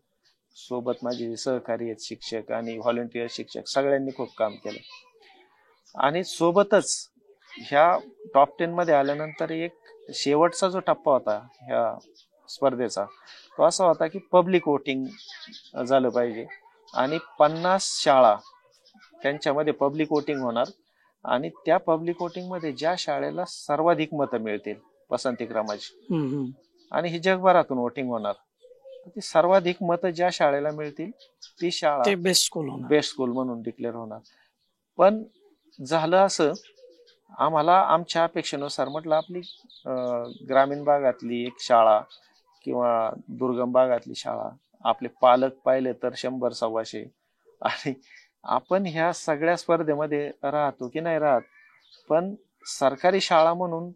सोबत माझे सहकारी आहेत शिक्षक आणि व्हॉलंटियर शिक्षक, सगळ्यांनी खूप काम केलं. आणि सोबतच ह्या टॉप 10 मध्ये आल्यानंतर एक शेवटचा जो टप्पा होता ह्या स्पर्धेचा तो असा होता की पब्लिक वोटिंग झालं पाहिजे आणि 50 शाळा त्यांच्यामध्ये पब्लिक वोटिंग होणार आणि त्या पब्लिक वोटिंग मध्ये ज्या शाळेला सर्वाधिक मतं मिळतील पसंतीक्रमाची, हम्म, हम्म. आणि ही जगभरातून वोटिंग होणार, ती सर्वाधिक मतं ज्या शाळेला मिळतील ती शाळा ते बेस्ट स्कूल होणार. बेस्ट स्कूल म्हणून डिक्लेअर होणार. पण झालं असं, आम्हाला आमच्या अपेक्षेनुसार म्हटलं आपली ग्रामीण भागातली एक शाळा किंवा दुर्गम भागातली शाळा, आपले पालक पाहिले तर 100-125, आणि आपण ह्या सगळ्या स्पर्धेमध्ये राहतो की नाही राहत, पण सरकारी शाळा म्हणून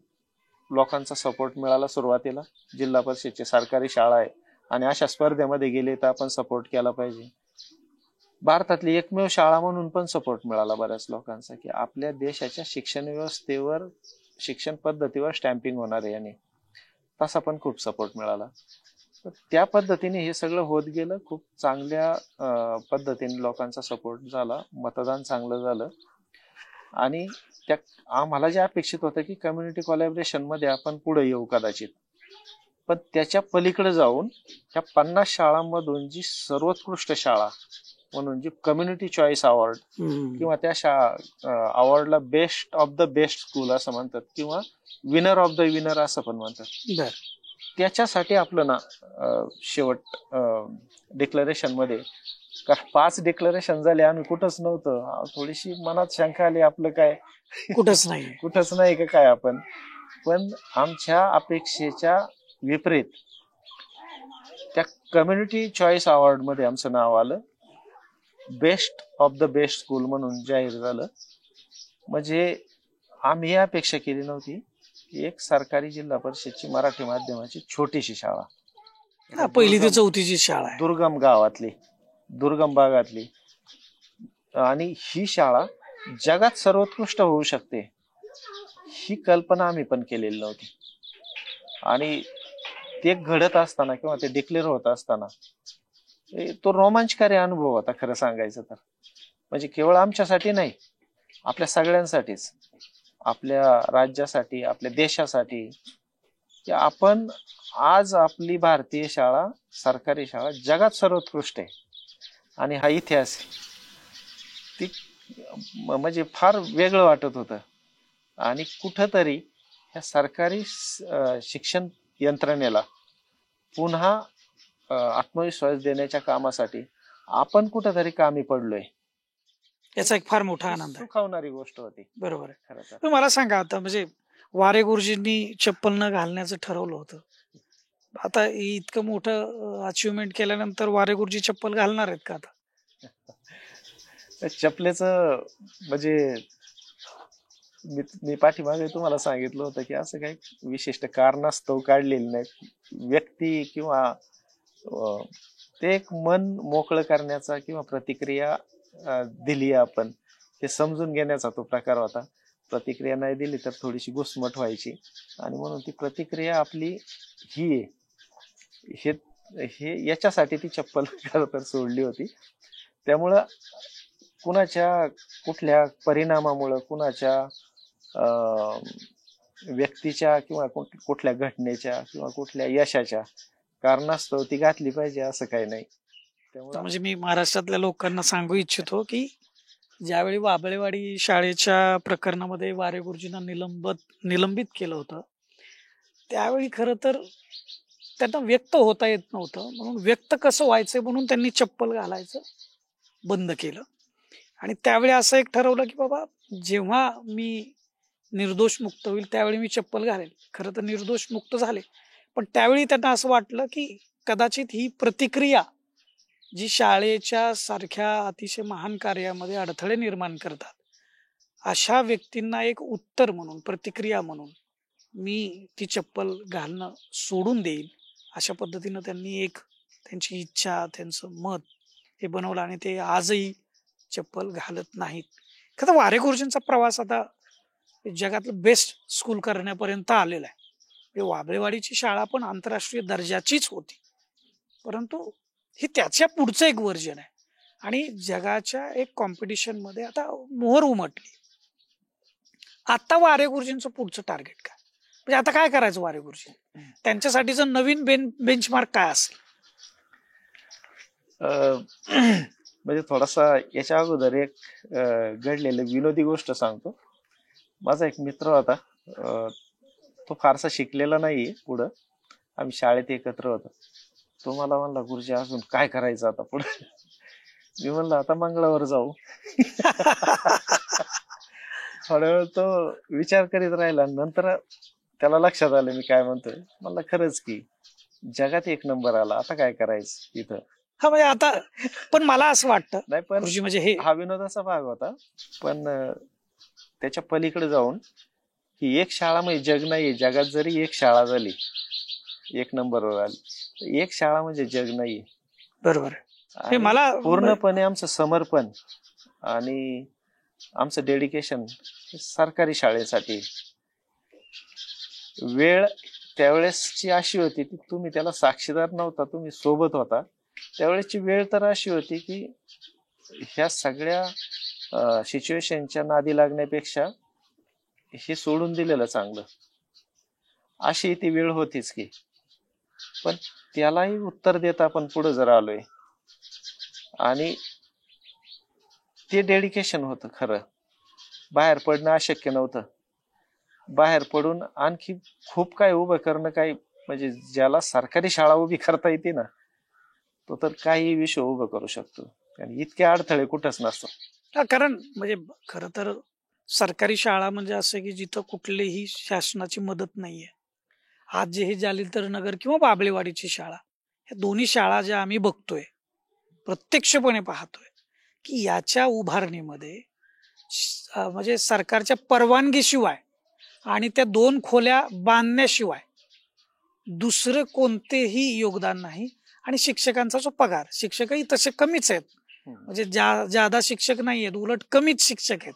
लोकांचा सपोर्ट मिळाला सुरुवातीला. जिल्हा परिषदची सरकारी शाळा आहे आणि अशा स्पर्धेमध्ये गेले तर आपण सपोर्ट केला पाहिजे. भारतातली एकमेव शाळा म्हणून पण सपोर्ट मिळाला बऱ्याच लोकांचा की आपल्या देशाच्या शिक्षण व्यवस्थेवर, शिक्षण पद्धतीवर स्टॅम्पिंग होणार आहे याने, तसा पण खूप सपोर्ट मिळाला. तर त्या पद्धतीने हे सगळं होत गेलं. खूप चांगल्या पद्धतीने लोकांचा सपोर्ट झाला, मतदान चांगलं झालं. आणि त्या आम्हाला जे अपेक्षित होतं की कम्युनिटी कोलॅबरेशन मध्ये आपण पुढे येऊ कदाचित, पण त्याच्या पलीकडे जाऊन त्या 50 शाळांमधून जी सर्वोत्कृष्ट शाळा म्हणून जी कम्युनिटी चॉईस अवॉर्ड किंवा त्या अवॉर्डला best of the best school असं म्हणतात किंवा विनर ऑफ द विनर असं पण म्हणतात, त्याच्यासाठी आपलं ना शेवट डिक्लेरेशन मध्ये 5 डिक्लेरेशन झाले, आम्ही कुठंच नव्हतं. थोडीशी मनात शंका आली, आपलं काय कुठंच नाही. कुठंच नाही का काय आपण. पण आमच्या अपेक्षेच्या विपरीत त्या कम्युनिटी चॉईस अवॉर्ड मध्ये आमचं नाव आलं, best of the best school म्हणून जाहीर झालं. म्हणजे आम्ही ही अपेक्षा केली नव्हती की एक सरकारी जिल्हा परिषदची मराठी माध्यमाची छोटीशी शाळा, 1ली ते 4थीची शाळा आहे, दुर्गम गावातली, दुर्गम भागातली, आणि ही शाळा जगात सर्वोत्कृष्ट होऊ शकते ही कल्पना आम्ही पण केलेली नव्हती. आणि ते घडत असताना किंवा ते डिक्लेअर होत असताना तो रोमांचकारी अनुभव होता खरं सांगायचं तर. म्हणजे केवळ आमच्यासाठी नाही, आपल्या सगळ्यांसाठीच, आपल्या राज्यासाठी, आपल्या देशासाठी, की आपण आज आपली भारतीय शाळा, सरकारी शाळा जगात सर्वोत्कृष्ट आहे. आणि हा इतिहास ती म्हणजे फार वेगळं वाटत होतं. आणि कुठंतरी ह्या सरकारी शिक्षण यंत्रणेला पुन्हा आत्मविश्वास देण्याच्या कामासाठी आपण कुठंतरी कामी पडलोय, याचा एक फार मोठा आनंद आहे, सुखावणारी गोष्ट होती. बरोबर आहे. खरं तर पण मला सांगा, आता म्हणजे वारे गुरुजींनी चप्पल न घालण्याचं ठरवलं होतं, आता इतकं मोठं अचिव्हमेंट केल्यानंतर वारे गुरुजी चप्पल घालणार आहेत का आता? चपलेचं म्हणजे मी पाठीमागे तुम्हाला सांगितलं होतं की असं काही विशिष्ट कारणास्तव काढलेली नाही. व्यक्ती किंवा ते एक मन मोकळं करण्याचा किंवा प्रतिक्रिया दिली आपण हे समजून घेण्याचा तो प्रकार होता. प्रतिक्रिया नाही दिली तर थोडीशी घुसमट व्हायची, आणि म्हणून ती प्रतिक्रिया आपली ही आहे हे याच्यासाठी ती चप्पल खरं तर सोडली होती. त्यामुळं कुणाच्या कुठल्या परिणामामुळं, कुणाच्या व्यक्तीच्या किंवा कुठल्या घटनेच्या किंवा कुठल्या यशाच्या कारणास्तव ती घातली पाहिजे असं काही नाही. त्यामुळे म्हणजे मी महाराष्ट्रातल्या लोकांना सांगू इच्छितो की ज्यावेळी वाबळेवाडी शाळेच्या प्रकरणामध्ये वारे गुरुजींना निलंबित केलं होतं, त्यावेळी खरं तर त्यांना व्यक्त होता येत नव्हतं, म्हणून व्यक्त कसं व्हायचंय म्हणून त्यांनी चप्पल घालायचं बंद केलं. आणि त्यावेळी असं एक ठरवलं की बाबा जेव्हा मी निर्दोष मुक्त होईल त्यावेळी मी चप्पल घालेल. खरं तर निर्दोष मुक्त झाले, पण त्यावेळी त्यांना असं वाटलं की कदाचित ही प्रतिक्रिया जी शाळेच्या सारख्या अतिशय महान कार्यामध्ये अडथळे निर्माण करतात, अशा व्यक्तींना एक उत्तर म्हणून, प्रतिक्रिया म्हणून मी ती चप्पल घालणं सोडून देईल, अशा पद्धतीनं त्यांनी एक त्यांची इच्छा, त्यांचं मत हे बनवलं आणि ते आजही चप्पल घालत नाहीत. खरं तर वारे गुरुजींचा प्रवास आता जगातलं बेस्ट स्कूल करण्यापर्यंत आलेला आहे. वाबळेवाडीची शाळा पण आंतरराष्ट्रीय दर्जाचीच होती, परंतु हे त्याच्या पुढचं एक वर्जन आहे आणि जगाच्या एक कॉम्पिटिशन मध्ये आता मोहर उमटली. आता वारे गुरुजींचं पुढचं टार्गेट काय, म्हणजे आता काय करायचं वारे गुरुजी, त्यांच्यासाठीचं नवीन बेंचमार्क काय असेल? म्हणजे थोडासा याच्या अगोदर एक घडलेली विनोदी गोष्ट सांगतो. माझा एक मित्र होता, तो फारसा शिकलेला नाहीये. पुढं आम्ही शाळेत एकत्र होतो. तो मला म्हणला, गुरुजी अजून काय करायचं आता पुढे? मी म्हणलं आता मंगळावर जाऊ. थोड्या वेळ तो विचार करीत राहिला, नंतर त्याला लक्षात आलं मी काय म्हणतोय. म्हणलं खरंच की जगात एक नंबर आला, आता काय करायचं इथं. हा म्हणजे आता पण मला असं वाटतं नाही, पण गुरुजी म्हणजे हे हा विनोदाचा भाग होता, पण त्याच्या पलीकडे जाऊन ही एक शाळा म्हणजे जग नाहीये. जगात जरी एक शाळा झाली एक नंबरवर आली, एक शाळा म्हणजे जग नाहीये. बरोबर आहे. हे आणि मला पूर्णपणे आमचं समर्पण आणि आमचं डेडिकेशन सरकारी शाळेसाठी. वेळ त्यावेळेसची अशी होती की तुम्ही त्याला साक्षीदार नव्हता, तुम्ही सोबत होता. त्यावेळेसची वेळ तर अशी होती की ह्या सगळ्या सिच्युएशनच्या नादी लागण्यापेक्षा हे सोडून दिलेलं चांगलं, अशी ती वेळ होतीच की. पण त्यालाही उत्तर देता आपण पुढे जर आलोय आणि ते डेडिकेशन होतं खरं. बाहेर पडणं अशक्य नव्हतं. बाहेर पडून आणखी खूप काय उभं करणं, काही म्हणजे ज्याला सरकारी शाळा उभी करता येते ना, तो तर काही विषय उभं करू शकतो. आणि इतके अडथळे कुठंच नसतात. कारण म्हणजे खरं तर सरकारी शाळा म्हणजे असं की जिथं कुठलीही शासनाची मदत नाहीये. आज जे हे जालिंदर नगर किंवा बाबळेवाडीची शाळा, या दोन्ही शाळा ज्या आम्ही बघतोय, प्रत्यक्षपणे पाहतोय की याच्या उभारणीमध्ये म्हणजे सरकारच्या परवानगीशिवाय आणि त्या 2 खोल्या बांधण्याशिवाय दुसरं कोणतेही योगदान नाही. आणि शिक्षकांचा जो पगार, शिक्षकही तसे कमीच आहेत, म्हणजे ज्यादा शिक्षक नाही आहेत, उलट कमीच शिक्षक आहेत.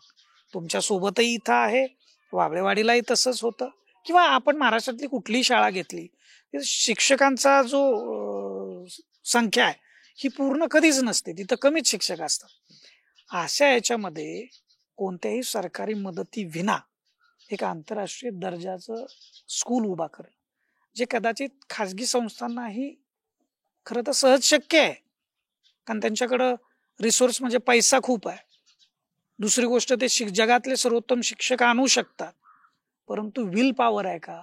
तुमच्या सोबतही इथं आहे, वाबळेवाडीलाही तसंच होतं, किंवा आपण महाराष्ट्रातली कुठलीही शाळा घेतली, शिक्षकांचा जो संख्या आहे ही पूर्ण कधीच नसते, तिथं कमीच शिक्षक असतात. अशा याच्यामध्ये कोणत्याही सरकारी मदती विना एक आंतरराष्ट्रीय दर्जाचं स्कूल उभा करणं, जे कदाचित खाजगी संस्थांनाही खरं तर सहज शक्य आहे, कारण त्यांच्याकडं रिसोर्स म्हणजे पैसा खूप आहे. दुसरी गोष्ट, ते जगातले सर्वोत्तम शिक्षक आणू शकतात, परंतु विल पॉवर आहे का,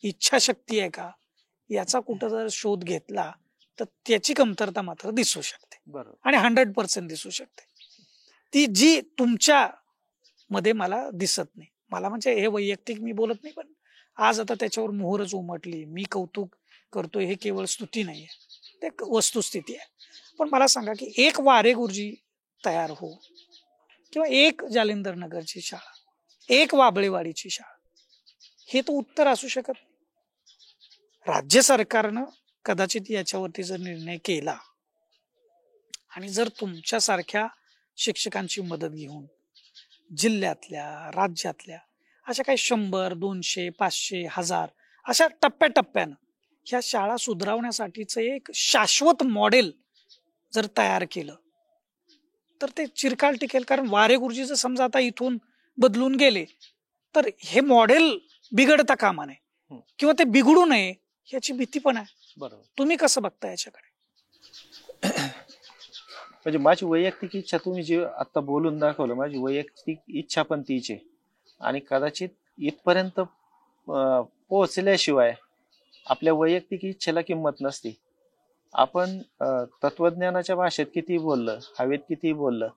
इच्छाशक्ती आहे का, याचा कुठं जर शोध घेतला तर त्याची कमतरता मात्र दिसू शकते. बरोबर. आणि 100% दिसू शकते, ती जी तुमच्या मध्ये मला दिसत नाही. मला म्हणजे हे वैयक्तिक मी बोलत नाही, पण आज आता त्याच्यावर मोहरच उमटली. मी कौतुक करतोय हे केवळ स्तुती नाहीये, ते वस्तुस्थिती आहे. पण मला सांगा की एक वारे गुरुजी तयार हो, किंवा एक जालिंदर नगरची शाळा, एक वाबळेवाडीची शाळा, हे तर उत्तर असू शकत नाही. राज्य सरकारनं कदाचित याच्यावरती जर निर्णय केला आणि जर तुमच्यासारख्या शिक्षकांची मदत घेऊन जिल्ह्यातल्या, राज्यातल्या अशा काही 100, 200, 500, 1000 अशा टप्प्याटप्प्यानं ह्या शाळा सुधारवण्यासाठीचं एक शाश्वत मॉडेल जर तयार केलं तर ते चिरकाल टिकेल. कारण वारे गुरुजी जर समजा आता इथून बदलून गेले तर हे मॉडेल बिघडता कामा नये किंवा ते बिघडू नये याची भीती पण आहे. बरोबर. तुम्ही कसं बघता याच्याकडे? म्हणजे माझी वैयक्तिक इच्छा तुम्ही जे आता बोलून दाखवलं, माझी वैयक्तिक इच्छा पण तीच आहे. आणि कदाचित इथपर्यंत पोहोचल्याशिवाय आपल्या वैयक्तिक इच्छेला किंमत नसते. आपण तत्वज्ञानाच्या भाषेत किती बोललं, हवेत किती बोललं,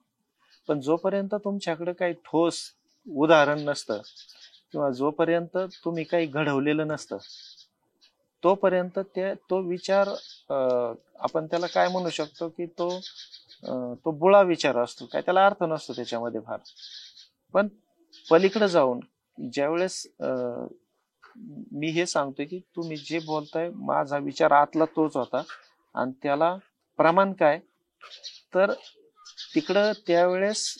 पण जोपर्यंत तुमच्याकडे काही ठोस उदाहरण नसतं किंवा जोपर्यंत तुम्ही काही घडवलेलं नसतं, तोपर्यंत तो विचार आपण त्याला काय म्हणू शकतो की तो बुळा विचार असतो, काय त्याला अर्थ नसतो त्याच्यामध्ये फार. पण पलीकडे जाऊन ज्यावेळेस मी हे सांगतोय की तुम्ही जे बोलताय माझा विचार आतला तोच होता, आणि त्याला प्रमाण काय, तर तिकडं त्यावेळेस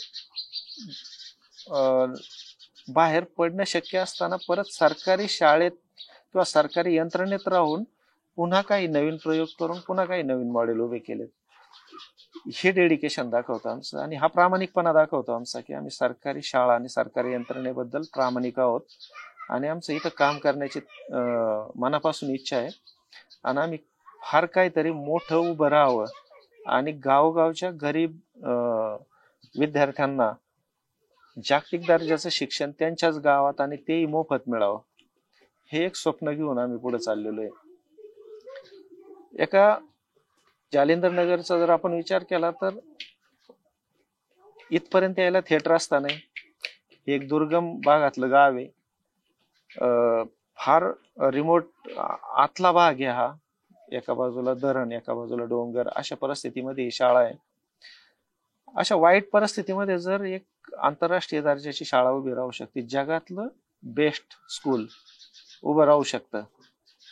बाहेर पडणं शक्य असताना परत सरकारी शाळेत किंवा सरकारी यंत्रणेत राहून पुन्हा काही नवीन प्रयोग करून पुन्हा काही नवीन मॉडेल उभे केलेत. हे डेडिकेशन दाखवतं आमचं, आणि हा प्रामाणिकपणा दाखवतो आमचा की आम्ही सरकारी शाळा आणि सरकारी यंत्रणेबद्दल प्रामाणिक आहोत, आणि आमचं इथं काम करण्याची मनापासून इच्छा आहे. आणि आम्ही फार काहीतरी मोठं उभं राहावं आणि गावगावच्या गरीब विद्यार्थ्यांना जागतिक दर्जाचं शिक्षण त्यांच्याच गावात आणि तेही मोफत मिळावं, हे एक स्वप्न घेऊन आम्ही पुढे चाललेलो आहे. एका जालिंदर नगरचा जर आपण विचार केला तर इथपर्यंत यायला थिएटर असताना हे एक दुर्गम भागातलं गाव आहे. फार रिमोट आतला भाग आहे हा. एका बाजूला धरण, एका बाजूला डोंगर, अशा परिस्थितीमध्ये ही शाळा आहे. अशा वाईट परिस्थितीमध्ये जर एक आंतरराष्ट्रीय दर्जाची शाळा उभी राहू शकते, जगातलं बेस्ट स्कूल उभं राहू शकतं,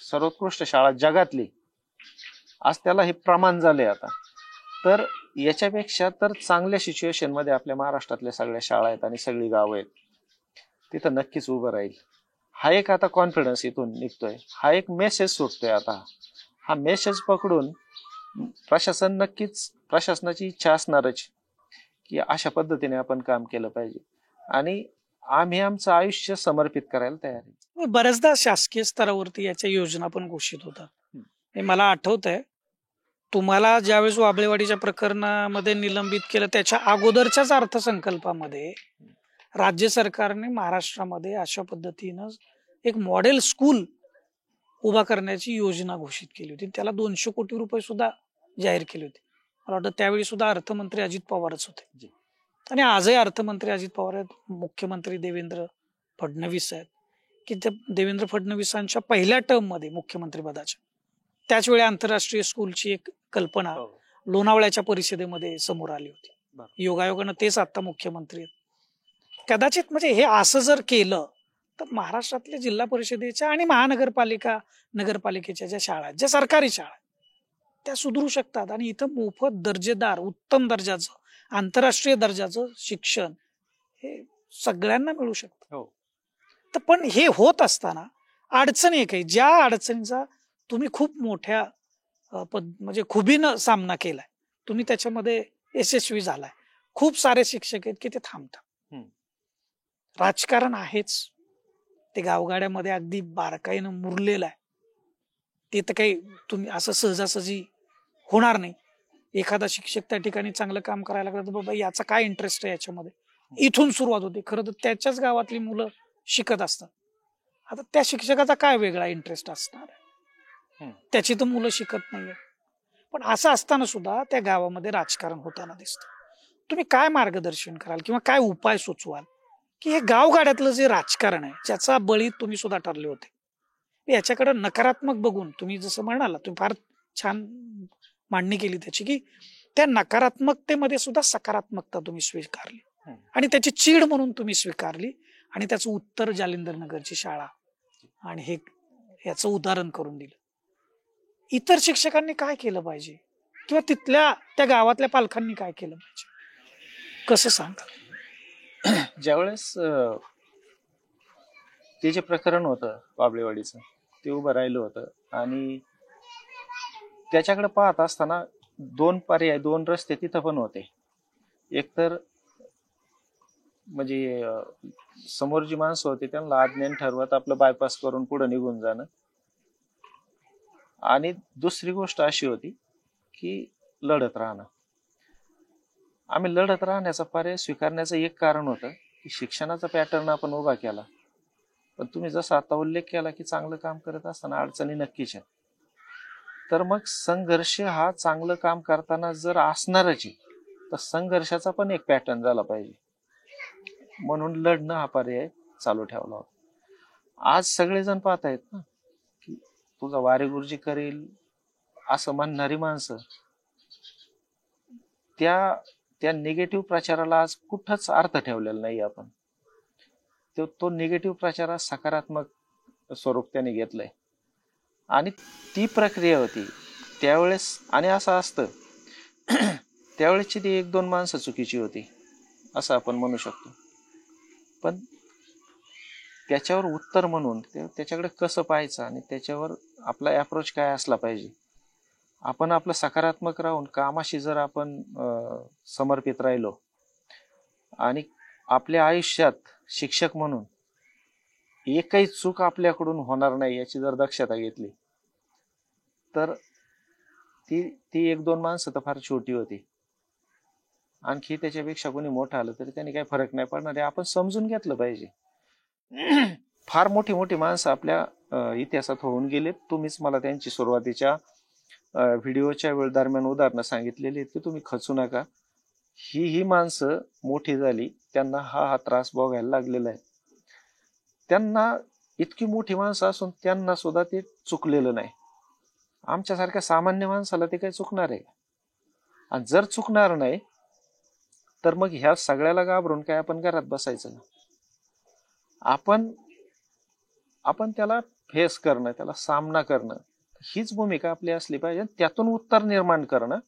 सर्वोत्कृष्ट शाळा जगातली, आज त्याला हे प्रमाण झाले आता, तर याच्यापेक्षा तर चांगल्या सिच्युएशन मध्ये आपल्या महाराष्ट्रातल्या सगळ्या शाळा आहेत आणि सगळी गावं आहेत, तिथं नक्कीच उभं राहील. हा एक आता कॉन्फिडन्स इथून निघतोय, हा एक मेसेज सुटतोय. आता हा मेसेज पकडून प्रशासन नक्कीच, प्रशासनाची इच्छा असणारच की अशा पद्धतीने आपण काम केलं पाहिजे, आणि आम्ही आमचं आयुष्य समर्पित करायला तयार आहे. बऱ्याचदा शासकीय स्तरावरती याच्या योजना पण घोषित होतात. हे मला आठवत आहे, तुम्हाला ज्यावेळेस वाबळेवाडीच्या प्रकरणामध्ये निलंबित केलं त्याच्या अगोदरच्याच अर्थसंकल्पामध्ये राज्य सरकारने महाराष्ट्रामध्ये अशा पद्धतीनं एक मॉडेल स्कूल उभा करण्याची योजना घोषित केली होती. त्याला 200 कोटी रुपये सुद्धा जाहीर केले होते. मला वाटतं त्यावेळी सुद्धा अर्थमंत्री अजित पवारच होते, आणि आजही अर्थमंत्री अजित पवार आहेत, मुख्यमंत्री देवेंद्र फडणवीस आहेत, की त्या देवेंद्र फडणवीसांच्या पहिल्या टर्म मध्ये मुख्यमंत्री पदाच्या त्याच वेळी आंतरराष्ट्रीय स्कूलची एक कल्पना लोणावळ्याच्या परिषदेमध्ये समोर आली होती. योगायोगानं तेच आता मुख्यमंत्री आहेत. कदाचित म्हणजे हे असं जर केलं तर महाराष्ट्रातल्या जिल्हा परिषदेच्या आणि महानगरपालिका, नगरपालिकेच्या ज्या शाळा आहेत, ज्या सरकारी शाळा आहेत, त्या सुधरू शकतात, आणि इथं मोफत दर्जेदार उत्तम दर्जाचं आंतरराष्ट्रीय दर्जाचं शिक्षण हे सगळ्यांना मिळू शकतं. तर पण हे होत असताना अडचणी एक आहे, ज्या अडचणीचा तुम्ही खूप मोठ्या म्हणजे खुबीनं सामना केलाय, तुम्ही त्याच्यामध्ये यशस्वी झालाय. खूप सारे शिक्षक आहेत की ते थांबतात. राजकारण आहेच, ते गावगाड्यामध्ये अगदी बारकाईनं मुरलेलं आहे, ते तर काही तुम्ही असं सहजासहजी होणार नाही. एखादा शिक्षक त्या ठिकाणी चांगलं काम करायला लागलं तर बाबा याचा काय इंटरेस्ट आहे याच्यामध्ये, इथून सुरुवात होते. खरं तर त्याच्याच गावातली मुलं शिकत असतात. आता त्या शिक्षकाचा काय वेगळा इंटरेस्ट असणार आहे, त्याची तर मुलं शिकत नाहीये. पण असं असताना सुद्धा त्या गावामध्ये राजकारण होताना दिसतं. तुम्ही काय मार्गदर्शन कराल किंवा काय उपाय सुचवाल की हे गावगाड्यातलं जे राजकारण आहे, ज्याचा बळी तुम्ही सुद्धा ठरले होते, याच्याकडे नकारात्मक बघून, तुम्ही जसं म्हणाला, तुम्ही फार छान मांडणी केली त्याची, की त्या नकारात्मकतेमध्ये सुद्धा सकारात्मकता तुम्ही स्वीकारली आणि त्याची चीड म्हणून तुम्ही स्वीकारली, आणि त्याचं उत्तर जालिंदर नगरची शाळा आणि हे याचं उदाहरण करून दिलं. इतर शिक्षकांनी काय केलं पाहिजे किंवा तिथल्या त्या गावातल्या पालकांनी काय केलं पाहिजे, कसं सांगा? ज्यावेळेस ते जे प्रकरण होतं बाबळेवाडीचं, ते उभं राहिलं होतं, आणि त्याच्याकडे पाहत असताना दोन पर्याय, दोन रस्ते तिथं पण होते. एकतर म्हणजे समोर जी माणसं होती त्यांना अज्ञान ठरवत आपलं बायपास करून पुढे निघून जाणं, आणि दुसरी गोष्ट अशी होती की लढत राहणं. आम्ही लढत राहण्याचा पर्याय स्वीकारण्याचं एक कारण होतं की शिक्षणाचा पॅटर्न आपण उभा केला. पण तुम्ही जसं आता उल्लेख केला की चांगलं काम करत असताना अडचणी नक्कीच आहेत. तर मग संघर्ष हा चांगलं काम करताना जर असणारच आहे, तर संघर्षाचा पण एक पॅटर्न झाला पाहिजे. म्हणून लढणं हा पर्याय चालू ठेवला होता. आज सगळेजण पाहत आहेत ना की तुझा वारे गुरुजी करील असं म्हणणारी माणसं, त्या निगेटिव्ह प्रचाराला आज कुठंच अर्थ ठेवलेला नाही. आपण तो निगेटिव्ह प्रचार सकारात्मक स्वरूप त्याने घेतलंय. आणि ती प्रक्रिया होती त्यावेळेस. आणि असं असतं त्यावेळेसची ती 1-2 माणसं चुकीची होती असं आपण म्हणू शकतो. पण त्याच्यावर उत्तर म्हणून त्याच्याकडे कसं पाहायचं आणि त्याच्यावर आपला अप्रोच काय असला पाहिजे. आपण आपलं सकारात्मक राहून कामाशी जर आपण समर्पित राहिलो आणि आपल्या आयुष्यात शिक्षक म्हणून एकही चूक आपल्याकडून होणार नाही याची जर दक्षता घेतली, तर ती 1-2 माणसं तर फार छोटी होती. आणखी त्याच्यापेक्षा कोणी मोठं आलं तरी त्याने काही फरक नाही पडणार. आपण समजून घेतलं पाहिजे. फार मोठी मोठी माणसं आपल्या इतिहासात होऊन गेलेत. तुम्हीच मला त्यांची सुरुवातीच्या व्हिडिओच्या वेळ दरम्यान उदाहरणं सांगितलेली आहेत की तुम्ही खचू नका. ही माणसं मोठी झाली, त्यांना हा त्रास भोगायला लागलेला आहे. त्यांना इतकी मोठी माणसं असून त्यांना सुद्धा ते चुकलेलं नाही. आमच्यासारख्या सामान्य माणसाला ते काही चुकणार आहे? आणि जर चुकणार नाही तर मग ह्या सगळ्याला घाबरून काय आपण घरात बसायचं ना? आपण त्याला फेस करणं, त्याला सामना करणं हीच भूमिका आपली असली पाहिजे. त्यातून उत्तर निर्माण करणं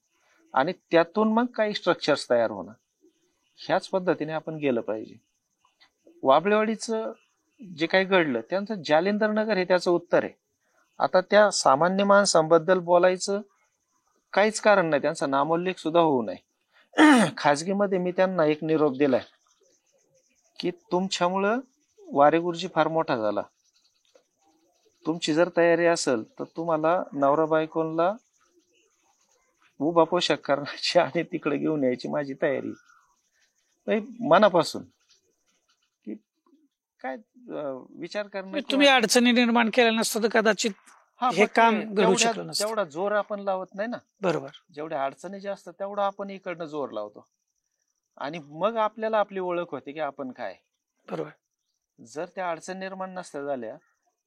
आणि त्यातून मग काही स्ट्रक्चर्स तयार होणं, ह्याच पद्धतीने आपण गेलं पाहिजे. वाबळेवाडीचं जे काही घडलं त्यांचं जालिंदर नगर हे त्याचं उत्तर आहे. आता त्या सामान्य माणसांबद्दल बोलायचं काहीच कारण नाही, त्यांचा नामोल्लेख सुद्धा होऊ नये. खाजगीमध्ये मी त्यांना एक निरोप दिलाय की तुमच्यामुळं वारे गुरुजी फार मोठा झाला. तुमची जर तयारी असेल तर तुम्हाला नवरा बायकोला उभा पोशाख करण्याची आणि तिकडे घेऊन यायची माझी तयारी मनापासून. की काय विचार करणं, तुम्ही अडचणी निर्माण केल्या नसतं तर कदाचित हे काम घडू शकलं नसतं. तेवढा जोर आपण लावत नाही ना. बरोबर. जेवढ्या अडचणी जास्त तेवढा आपण इकडनं जोर लावतो आणि मग आपल्याला आपली ओळख होते की आपण काय. बरोबर. जर त्या अडचणी निर्माण नसत्या झाल्या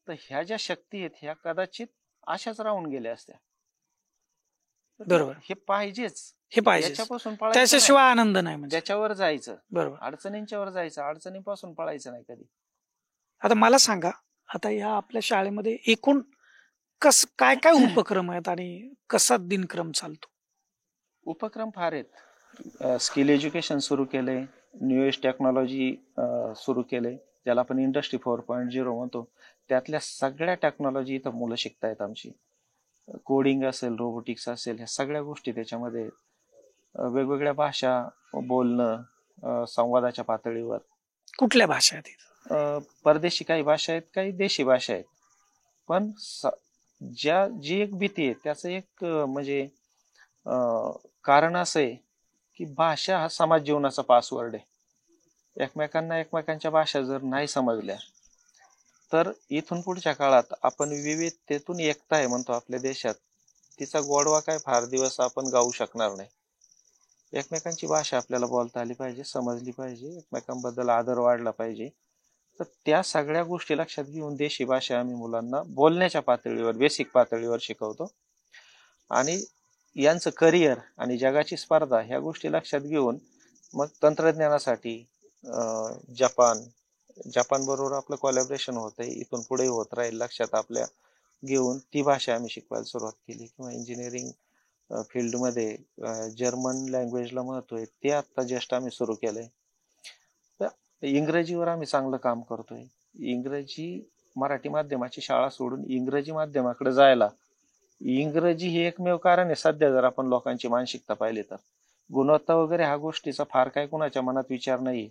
तर ह्या ज्या शक्ती आहेत ह्या कदाचित अशाच राहून गेल्या असत्या. बरोबर. हे पाहिजेच, हे पाहिजे. त्याच्यापासून पळायचं त्याच्याशिवाय आनंद नाही. म्हणजे त्याच्यावर जायचं. बरोबर. अडचणींच्यावर जायचं, अडचणीपासून पळायचं नाही कधी. आता मला सांगा, आता या आपल्या शाळेमध्ये एकूण काय काय उपक्रम आहेत आणि कसा दिनक्रम चालतो? उपक्रम फार आहेत. स्किल एज्युकेशन सुरू केले, न्यू एज टेक्नॉलॉजी सुरू केले, ज्याला आपण इंडस्ट्री 4.0 म्हणतो. त्यातल्या सगळ्या टेक्नॉलॉजी इथं मुलं शिकतायत आमची. कोडिंग असेल, रोबोटिक्स असेल, ह्या सगळ्या गोष्टी त्याच्यामध्ये. वेगवेगळ्या भाषा बोलणं संवादाच्या पातळीवर. कुठल्या भाषा आहेत? परदेशी काही भाषा आहेत, काही देशी भाषा आहेत. पण जी एक भीती आहे त्याचं एक म्हणजे कारण असं आहे की भाषा हा समाज जीवनाचा पासवर्ड आहे. एकमेकांना एकमेकांच्या भाषा जर नाही समजल्या तर इथून पुढच्या काळात आपण विविधतेतून एकता आहे म्हणतो आपल्या देशात, तिचा गोडवा काय फार दिवस आपण गाऊ शकणार नाही. एकमेकांची भाषा आपल्याला बोलता आली पाहिजे, समजली पाहिजे, एकमेकांबद्दल आदर वाढला पाहिजे. तर त्या सगळ्या गोष्टी लक्षात घेऊन देशी भाषा आम्ही मुलांना बोलण्याच्या पातळीवर, बेसिक पातळीवर शिकवतो. आणि यांचं करिअर आणि जगाची स्पर्धा ह्या गोष्टी लक्षात घेऊन मग तंत्रज्ञानासाठी जपान बरोबर आपलं कोलॅबरेशन होतंय, इथून पुढे होत राहील लक्षात आपल्या घेऊन ती भाषा आम्ही शिकवायला सुरुवात केली. किंवा इंजिनिअरिंग फील्डमध्ये जर्मन लँग्वेजला महत्व आहे, ते आता जस्ट आम्ही सुरू केलंय. तर इंग्रजीवर आम्ही चांगलं काम करतोय. इंग्रजी मराठी माध्यमाची शाळा सोडून इंग्रजी माध्यमाकडे जायला इंग्रजी हे एकमेव कारण आहे सध्या. जर आपण लोकांची मानसिकता पाहिली तर गुणवत्ता वगैरे ह्या गोष्टीचा फार काय कुणाच्या मनात विचार नाही,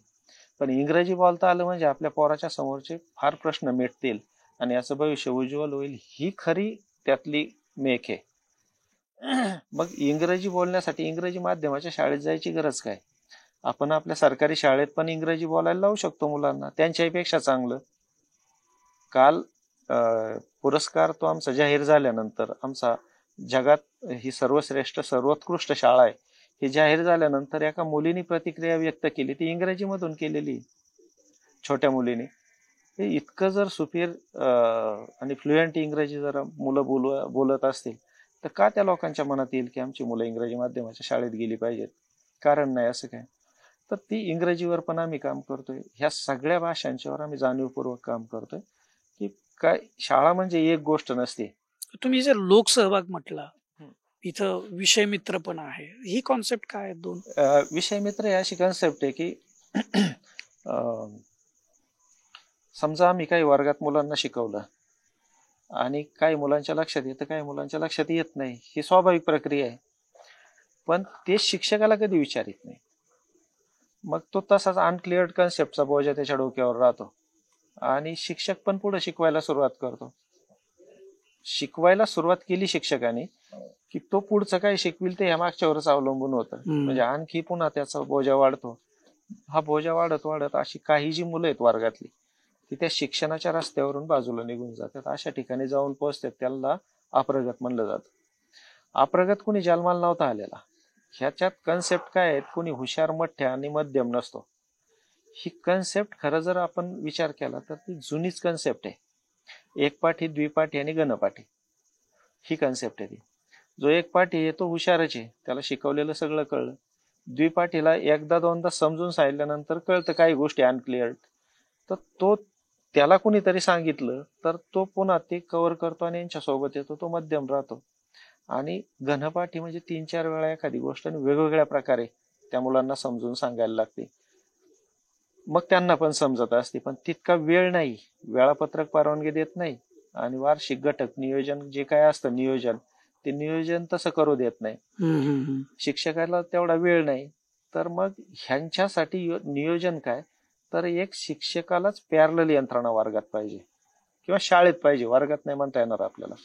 पण इंग्रजी बोलता आलं म्हणजे आपल्या पोराच्या समोरचे फार प्रश्न मिटतील आणि याचं भविष्य उज्ज्वल होईल, ही खरी त्यातली मेक आहे. मग इंग्रजी बोलण्यासाठी इंग्रजी माध्यमाच्या शाळेत जायची गरज काय? आपण आपल्या सरकारी शाळेत पण इंग्रजी बोलायला लावू शकतो मुलांना, त्यांच्यापेक्षा चांगलं. काल पुरस्कार तो आमचा जाहीर झाल्यानंतर, आमचा जगात ही सर्वश्रेष्ठ सर्वोत्कृष्ट शाळा आहे हे जाहीर झाल्यानंतर एका मुलीने प्रतिक्रिया व्यक्त केली, ती इंग्रजीमधून केलेली, छोट्या मुलीने. हे इतकं जर सुपीर आणि फ्लुएंट इंग्रजी जर मुलं बोलत असतील तर का त्या लोकांच्या मनात येईल की आमची मुलं इंग्रजी माध्यमाच्या शाळेत गेली पाहिजेत? कारण नाही असं काय. तर ती इंग्रजीवर पण आम्ही काम करतोय, ह्या सगळ्या भाषांच्यावर आम्ही जाणीवपूर्वक काम करतोय की काय शाळा म्हणजे एक गोष्ट नसते. तुम्ही जर लोकसहभाग म्हटला, इथं विषय मित्र पण आहे, ही कॉन्सेप्ट काय आहे? दोन विषय मित्र ही अशी कन्सेप्ट आहे की समजा आम्ही काही वर्गात मुलांना शिकवलं आणि काही मुलांच्या लक्षात येतं, काही मुलांच्या लक्षात येत नाही, ही स्वाभाविक प्रक्रिया आहे. पण ते शिक्षकाला कधी विचारित नाही. मग तो तसाच अनक्लिअर्ड कन्सेप्टचा बोजा त्याच्या डोक्यावर राहतो आणि शिक्षक पण पुढे शिकवायला सुरुवात करतो. शिकवायला सुरुवात केली शिक्षकाने की तो पुढचं काय शिकविल ते ह्या मागच्यावरच अवलंबून होतं. म्हणजे आणखी पुन्हा त्याचा बोजा वाढतो. हा बोजा वाढत वाढत अशी काही जी मुलं आहेत वर्गातली ती त्या शिक्षणाच्या रस्त्यावरून बाजूला निघून जातात, अशा ठिकाणी जाऊन पोहोचतात. त्याला अप्रगत म्हणलं जातं. अप्रगत कुणी जन्माला नव्हता आलेला. ह्याच्यात कन्सेप्ट काय आहेत, कुणी हुशार मठ्या आणि मध्यम नसतो. ही कन्सेप्ट खरं जर आपण विचार केला तर ती जुनीच कन्सेप्ट आहे. एकपाठी, द्विपाठी आणि घनपाठी ही कन्सेप्ट आहे ती. जो एकपाठी आहे तो हुशारच आहे, त्याला शिकवलेलं सगळं कळलं. द्विपाठीला एकदा दोनदा समजून सांगितल्यानंतर कळतं काही गोष्टी अनक्लिअर, तर तो त्याला कुणीतरी सांगितलं तर तो पुन्हा ते कव्हर करतो आणि यांच्या सोबत येतो, तो मध्यम राहतो. आणि घनपाठी म्हणजे 3-4 वेळा एखादी गोष्ट आणि वेगवेगळ्या प्रकारे त्या मुलांना समजून सांगायला लागते, मग त्यांना पण समजत असते. पण तितका वेळ नाही, वेळापत्रक परवानगी देत नाही आणि वार्षिक घटक नियोजन जे काय असतं नियोजन, ते नियोजन तसं करू देत नाही. शिक्षकाला तेवढा वेळ नाही. तर मग ह्यांच्यासाठी नियोजन काय, तर एक शिक्षकालाच पॅरलल यंत्रणा वर्गात पाहिजे किंवा शाळेत पाहिजे. वर्गात नाही म्हणता येणार आपल्याला,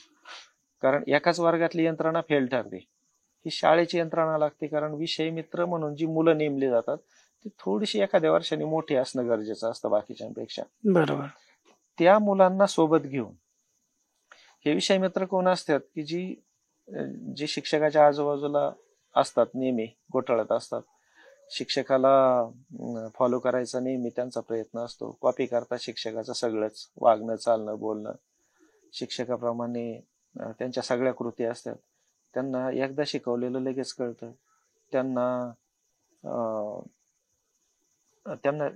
कारण एकाच वर्गातली यंत्रणा फेल ठरते. ही शाळेची यंत्रणा लागते, कारण विषय मित्र म्हणून जी मुलं नेमली जातात ती थोडीशी एखाद्या वर्षाने मोठी असणं गरजेचं असतं बाकीच्यांपेक्षा. बरोबर. त्या मुलांना सोबत घेऊन हे विषय मित्र कोण असतात की जी शिक्षकाच्या आजूबाजूला असतात, नेहमी घोटाळत असतात. शिक्षकाला फॉलो करायचा नेहमी त्यांचा प्रयत्न असतो. कॉपी करतात शिक्षकाचं सगळंच, वागणं, चालणं, बोलणं. शिक्षकाप्रमाणे त्यांच्या सगळ्या कृती असतात. त्यांना एकदा शिकवलेलं लगेच कळतं. त्यांना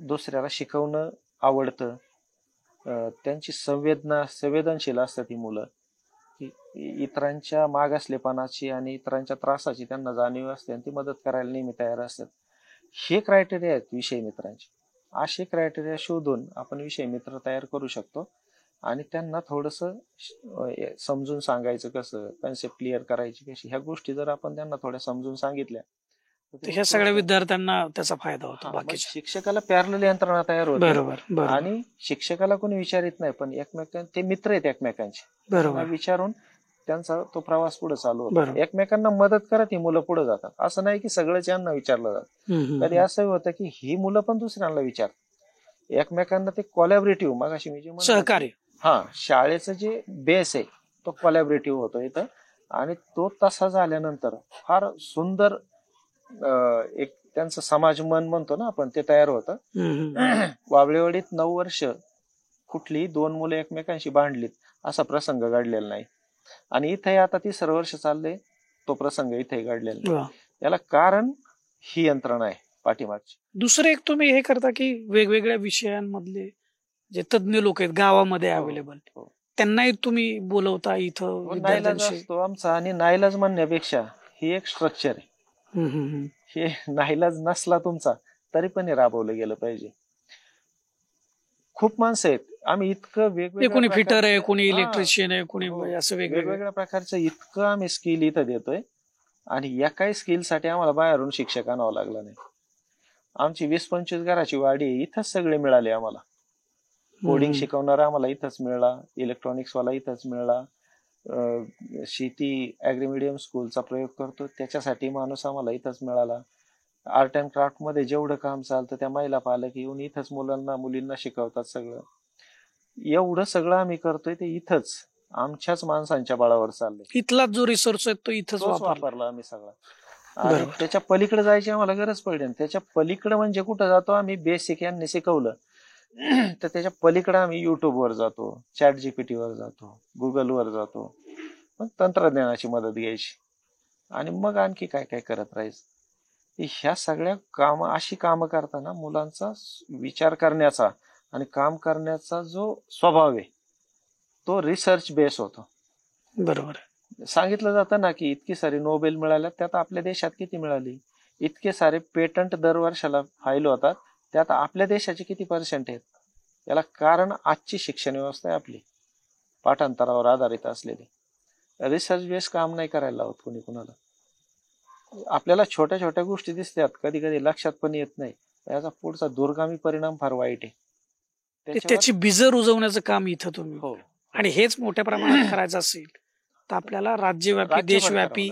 दुसऱ्याला शिकवणं आवडतं. त्यांची संवेदनशील असतात ही मुलं. की इतरांच्या मागासलेपणाची आणि इतरांच्या त्रासाची त्यांना जाणीव असते आणि ती मदत करायला नेहमी तयार असतात. हे क्रायटेरिया आहेत विषय मित्रांचे. असे क्रायटेरिया शोधून आपण विषय मित्र तयार करू शकतो आणि त्यांना थोडंसं समजून सांगायचं कसं, कन्सेप्ट क्लिअर करायची कशी, ह्या गोष्टी जर आपण त्यांना थोड्या समजून सांगितल्या तर ह्या सगळ्या विद्यार्थ्यांना त्याचा फायदा होतो. बाकीच्या शिक्षकाला पॅरलल यंत्रणा तयार होते. बरोबर. आणि शिक्षकाला कोणी विचारित नाही, पण ते मित्र आहेत एकमेकांचे. बरोबर. विचारून त्यांचा तो प्रवास पुढे चालू होतो. एकमेकांना मदत करत ही मुलं पुढे जातात. असं नाही की सगळ्याच यांना विचारलं जातं. कधी असंही होतं की ही मुलं पण दुसऱ्यांना विचार एकमेकांना. ते कोलॅबरेटिव्ह, मग अशी मी जे सहकार्य, शाळेचं जे बेस आहे तो कोलॅबरेटिव्ह होतो इथं. आणि तो तसा झाल्यानंतर फार सुंदर एक त्यांचं समाज मन म्हणतो ना आपण, ते तयार होतं. वाबळेवाडीत 9 वर्ष कुठली 2 मुलं एकमेकांशी भांडलीत असा प्रसंग घडलेला नाही. आणि इथे आता 3रं वर्ष चाललंय, तो प्रसंग इथे घडलेला नाही. याला कारण ही यंत्रणा आहे पाठीमागची. दुसरं एक तुम्ही हे करता की वेगवेगळ्या विषयांमधले जे तज्ञ लोक आहेत गावामध्ये अवेलेबल, त्यांनाही तुम्ही बोलवता इथं? नाईलाज असतो आमचा. आणि नाईलाज म्हणण्यापेक्षा ही एक स्ट्रक्चर आहे. हे नाईलाज नसला तुमचा तरी पण हे राबवलं गेलं पाहिजे. खूप माणसं आहेत, आम्ही इतकं वेगवेगळं, कोणी फिटर आहे, कोणी इलेक्ट्रिशियन आहे, कोणी असं वेगवेगळ्या प्रकारचं इतकं आम्ही स्किल इथं देतोय. आणि या काही स्किलसाठी आम्हाला बाहेरून शिक्षक आणावं लागलं नाही. आमची 20-25 घराची वाडी इथंच सगळे मिळाले आम्हाला. कोडिंग शिकवणारा आम्हाला इथंच मिळाला, इलेक्ट्रॉनिक्स वाला इथंच मिळाला, शेती ॲग्री मीडियम स्कूलचा प्रयोग करतो, त्याच्यासाठी माणूस आम्हाला इथंच मिळाला. आर्ट अँड क्राफ्टमध्ये जेवढं काम चालतं त्या महिला पालक येऊन इथंच मुलींना शिकवतात सगळं. एवढं सगळं आम्ही करतोय ते इथंच आमच्याच माणसांच्या बळावर चाललंय. इथलाच जो रिसोर्स आहे तो इथंच तोच वापरला. वापरला आम्ही सगळा. आणि बरोबर. त्याच्या पलीकडे जायची आम्हाला गरज पडली नाही. त्याच्या पलीकडे म्हणजे कुठं जातो आम्ही, बेसिक यांनी शिकवलं तर त्याच्या पलीकडे आम्ही युट्यूबवर जातो, ChatGPT वर जातो, गुगलवर जातो, मग तंत्रज्ञानाची मदत घ्यायची आणि मग आणखी काय काय करत राहायचं. ह्या सगळ्या अशी कामं करताना मुलांचा विचार करण्याचा आणि काम करण्याचा जो स्वभाव आहे तो रिसर्च बेस होतो. बरोबर. सांगितलं जातं ना की इतकी सारी नोबेल मिळाल्या, त्यात आपल्या देशात किती मिळाली? इतके सारे पेटंट दरवर्षाला फाईल होतात, त्यात आपल्या देशाचे किती पर्सेंट आहेत? याला कारण आजची शिक्षण व्यवस्था आहे आपली, पाठांतरावर आधारित असलेली. रिसर्च बेस काम नाही करायला लावत कोणी कुणाला. आपल्याला छोट्या छोट्या गोष्टी दिसतात, कधी कधी लक्षात पण येत नाही, याचा पुढचा दूरगामी परिणाम फार वाईट आहे. त्याची बीजं रुजवण्याचं काम इथं तुम्ही. हो. आणि हेच मोठ्या प्रमाणात करायचं असेल तर आपल्याला राज्यव्यापी देशव्यापी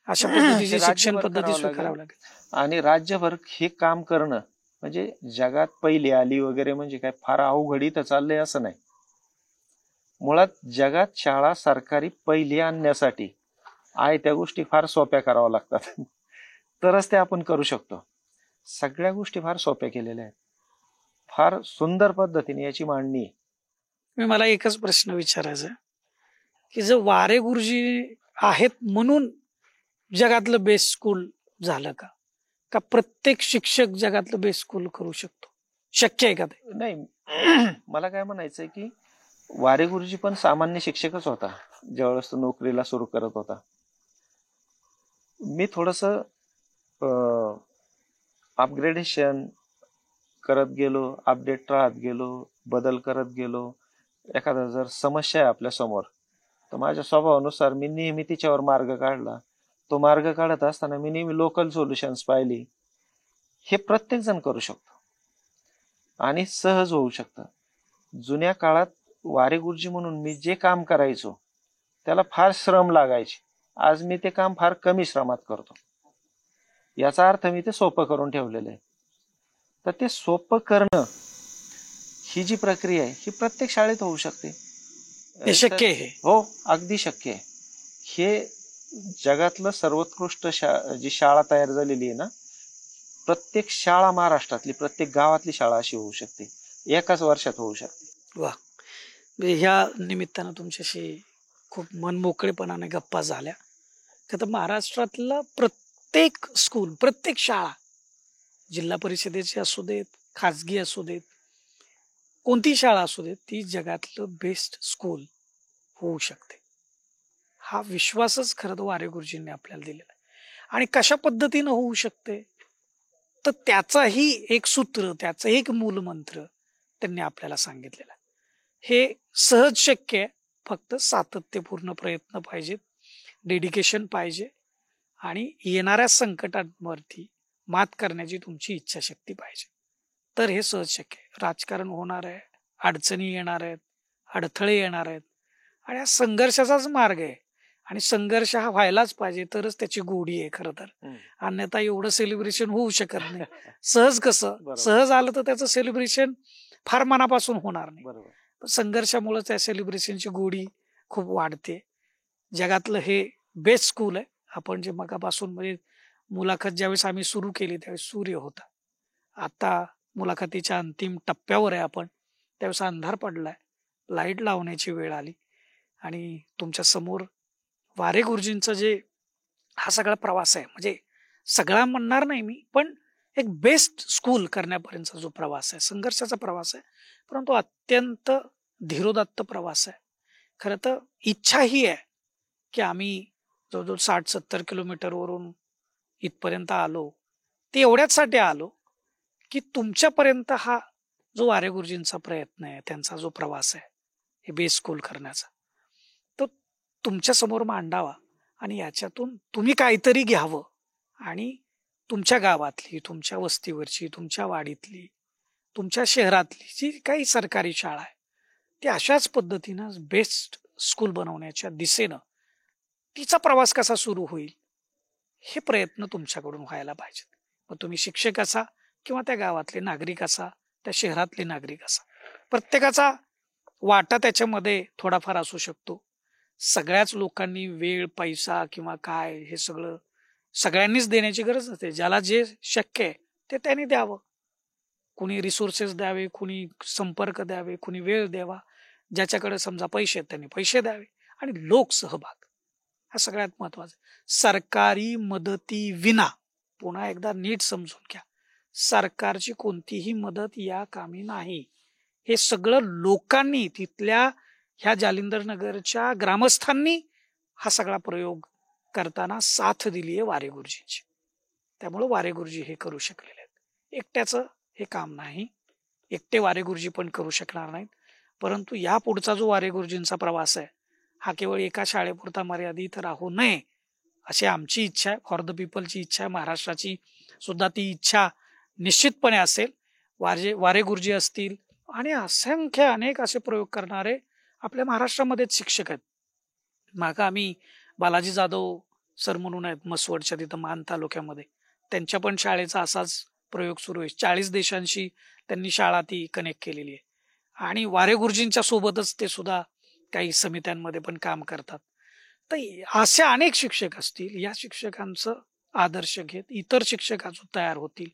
अशा पद्धतीची शिक्षण पद्धती स्वीकारावं लागेल. आणि राज्यभर हे काम करणं म्हणजे जगात पहिली आली वगैरे म्हणजे काय फार अवघडी तर चाललंय असं नाही. मुळात जगात शाळा सरकारी पहिली आणण्यासाठी त्या गोष्टी फार सोप्या कराव्या लागतात तरच ते आपण करू शकतो. सगळ्या गोष्टी फार सोप्या केलेल्या आहेत, फार सुंदर पद्धतीने याची मांडणी आहे. मला एकच प्रश्न विचारायचा आहे की जर वारे गुरुजी आहेत म्हणून जगातलं बेस्ट स्कूल झालं का प्रत्येक शिक्षक जगातलं बेस्ट स्कूल करू शकतो? शक्य आहे का ते? नाही, मला काय म्हणायचंय की वारे गुरुजी पण सामान्य शिक्षकच होता ज्यावेळेस तो नोकरीला सुरू करत होता. मी थोडस अपग्रेडेशन करत गेलो, अपडेट राहत गेलो, बदल करत गेलो. एखादा जर समस्या आहे आपल्या समोर तर माझ्या स्वभावानुसार मी नेहमी तिच्यावर मार्ग काढला. तो मार्ग काढत असताना मी नेहमी लोकल सोल्युशन्स पाहिली. हे प्रत्येक जण करू शकतो आणि सहज होऊ शकतं. जुन्या काळात वारे गुरुजी म्हणून मी जे काम करायचो त्याला फार श्रम लागायचे. आज मी ते काम फार कमी श्रमात करतो. याचा अर्थ मी ते सोपं करून ठेवलेलं आहे. तर ते सोपं करणं ही जी प्रक्रिया आहे ही प्रत्येक शाळेत होऊ शकते. हे शक्य आहे. हो, अगदी शक्य आहे. हे जगातलं सर्वोत्कृष्ट जी शाळा तयार झालेली आहे ना, प्रत्येक शाळा महाराष्ट्रातली, प्रत्येक गावातली शाळा अशी होऊ शकते, एकाच वर्षात होऊ शकते. वा, ह्या निमित्तानं तुमच्याशी खूप मनमोकळेपणाने गप्पा झाल्या. तर महाराष्ट्रातला प्रत्येक स्कूल, प्रत्येक शाळा, जिल्हा परिषदेची असू देत, खाजगी असू देत, कोणती शाळा असू देत, ती जगातलं बेस्ट स्कूल होऊ शकते. हा विश्वासच खरं तर वारे गुरुजींनी आपल्याला दिलेला आहे. आणि कशा पद्धतीनं होऊ शकते तर त्याचाही एक सूत्र, त्याचं एक मूलमंत्र त्यांनी आपल्याला सांगितलेला. हे सहज शक्य आहे, फक्त सातत्यपूर्ण प्रयत्न पाहिजेत, डेडिकेशन पाहिजे आणि येणाऱ्या संकटांवरती मात करण्याची तुमची इच्छाशक्ती पाहिजे, तर हे सहज शक्य आहे. राजकारण होणार आहे, अडचणी येणार आहेत, अडथळे येणार आहेत आणि हा संघर्षाचाच मार्ग आहे. आणि संघर्ष हा व्हायलाच पाहिजे, तरच त्याची गोडी आहे खरं तर. अन्यथा एवढं सेलिब्रेशन होऊ शकत नाही. सहज कसं सहज आलं तर त्याचं सेलिब्रेशन फार मनापासून होणार नाही. संघर्षामुळे त्या सेलिब्रेशनची गोडी खूप वाढते. जगातलं हे बेस्ट स्कूल आहे. आपण जे मगापासून म्हणजे मुलाखत ज्यावेळेस आम्ही सुरू केली त्यावेळेस सूर्य होता. आता मुलाखतीच्या अंतिम टप्प्यावर आहे आपण, त्यावेळेस अंधार पडलाय, लाईट लावण्याची वेळ आली आणि तुमच्या समोर वारे गुरुजींचा जे हा सगळा प्रवास आहे, म्हणजे सगळा म्हणणार नाही मी, पण एक बेस्ट स्कूल करण्यापर्यंतचा जो प्रवास आहे, संघर्षाचा प्रवास आहे, परंतु अत्यंत धीरोदात्त प्रवास आहे. खरं तर इच्छा ही आहे की आम्ही जवळजवळ 60-70 किलोमीटरवरून इथपर्यंत आलो, ते एवढ्याचसाठी आलो की तुमच्यापर्यंत हा जो वारे गुरुजींचा प्रयत्न आहे, त्यांचा जो प्रवास आहे हे बेस्ट स्कूल करण्याचा, तो तुमच्या समोर मांडावा आणि याच्यातून तुम्ही काहीतरी घ्यावं आणि तुमच्या गावातली, तुमच्या वस्तीवरची, तुमच्या वाडीतली, तुमच्या शहरातली जी काही सरकारी शाळा आहे ती अशाच पद्धतीनं बेस्ट स्कूल बनवण्याच्या दिशेनं तिचा प्रवास कसा सुरू होईल हे प्रयत्न तुमच्याकडून व्हायला पाहिजेत. मग तुम्ही शिक्षक असा किंवा त्या गावातले नागरिक असा, त्या शहरातले नागरिक असा, प्रत्येकाचा वाटा त्याच्यामध्ये थोडाफार असू शकतो. सगळ्याच लोकांनी वेळ, पैसा किंवा काय हे सगळं सगळ्यांनीच देण्याची गरज नसते. ज्याला जे शक्य आहे ते त्यांनी द्यावं. कुणी रिसोर्सेस द्यावे, कुणी संपर्क द्यावे, कुणी वेळ द्यावा. ज्याच्याकडे समजा पैसे आहेत त्यांनी पैसे द्यावे आणि लोकसहभाग हा सगळ्यात महत्वाचा. सरकारी मदती विना, पुन्हा एकदा नीट समजून घ्या, सरकारची कोणतीही मदत या कामी नाही. हे सगळं लोकांनी, तिथल्या ह्या जालिंदर नगरच्या ग्रामस्थांनी हा सगळा प्रयोग करताना साथ दिली आहे वारे गुरुजींची. त्यामुळे वारे गुरुजी हे करू शकलेले आहेत. एकट्याचं हे काम नाही, एकटे वारे गुरुजी पण करू शकणार नाहीत. परंतु या पुढचा जो वारे गुरुजींचा प्रवास आहे हा केवळ एका शाळेपुरता मर्यादित राहू नये अशी आमची इच्छा आहे. फॉर द पीपलची इच्छा आहे, महाराष्ट्राची सुद्धा ती इच्छा निश्चितपणे असेल. वारे गुरुजी असतील आणि असंख्य अनेक असे प्रयोग करणारे आपल्या महाराष्ट्रामध्येच शिक्षक आहेत. मागं आम्ही बालाजी जाधव सर म्हणून आहेत मसवडच्या तिथं मान तालुक्यामध्ये, त्यांच्या पण शाळेचा असाच प्रयोग सुरू आहे. 40 देशांशी त्यांनी शाळा ती कनेक्ट केलेली आहे आणि वारे गुरुजींच्या सोबतच ते सुद्धा काही समित्यांमध्ये पण काम करतात. तर असे अनेक शिक्षक असतील, या शिक्षकांचं आदर्श घेत इतर शिक्षक अजून तयार होतील.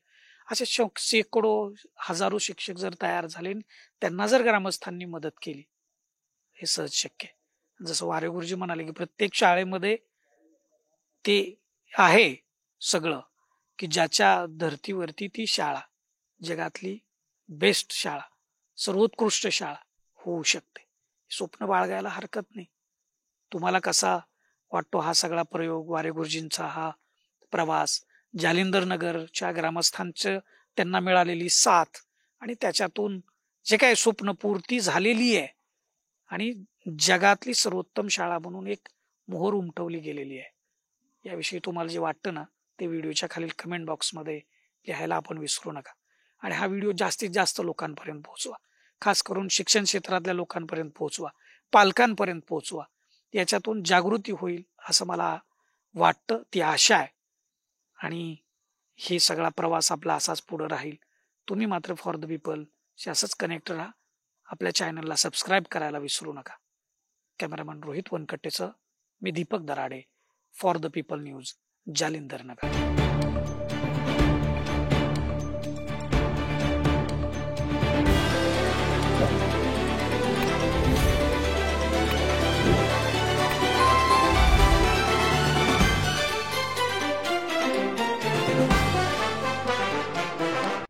असे शेकडो हजारो शिक्षक जर तयार झाले, त्यांना जर ग्रामस्थांनी मदत केली, हे सहज शक्य आहे. जसं वारे गुरुजी म्हणाले की प्रत्येक शाळेमध्ये ते आहे सगळं, की ज्याच्या धर्तीवरती ती शाळा जगातली बेस्ट शाळा, सर्वोत्कृष्ट शाळा होऊ शकते. स्वप्न बाळगायला हरकत नाही. तुम्हाला कसा वाटतो हा सगळा प्रयोग, वारे गुरुजींचा हा प्रवास, जालिंदर नगरच्या ग्रामस्थांचं त्यांना मिळालेली साथ आणि त्याच्यातून जे काही स्वप्नपूर्ती झालेली आहे आणि जगातली सर्वोत्तम शाळा म्हणून एक मोहर उमटवली गेलेली आहे, याविषयी तुम्हाला जे वाटतं ना ते व्हिडिओच्या खालील कमेंट बॉक्समध्ये लिहायला आपण विसरू नका. आणि हा व्हिडिओ जास्तीत जास्त लोकांपर्यंत पोहोचवा, खास करून शिक्षण क्षेत्रातल्या लोकांपर्यंत पोहोचवा, पालकांपर्यंत पोहोचवा. याच्यातून जागृती होईल असं मला वाटतं, ती आशा आहे. आणि हे सगळा प्रवास आपला असाच पुढे राहील. तुम्ही मात्र फॉर द पीपल असंच कनेक्ट राहा. आपल्या चॅनलला सबस्क्राईब करायला विसरू नका. कॅमेरामॅन रोहित वनकट्टेचं मी Deepak Darade, for the people news, Jalinder Nagar.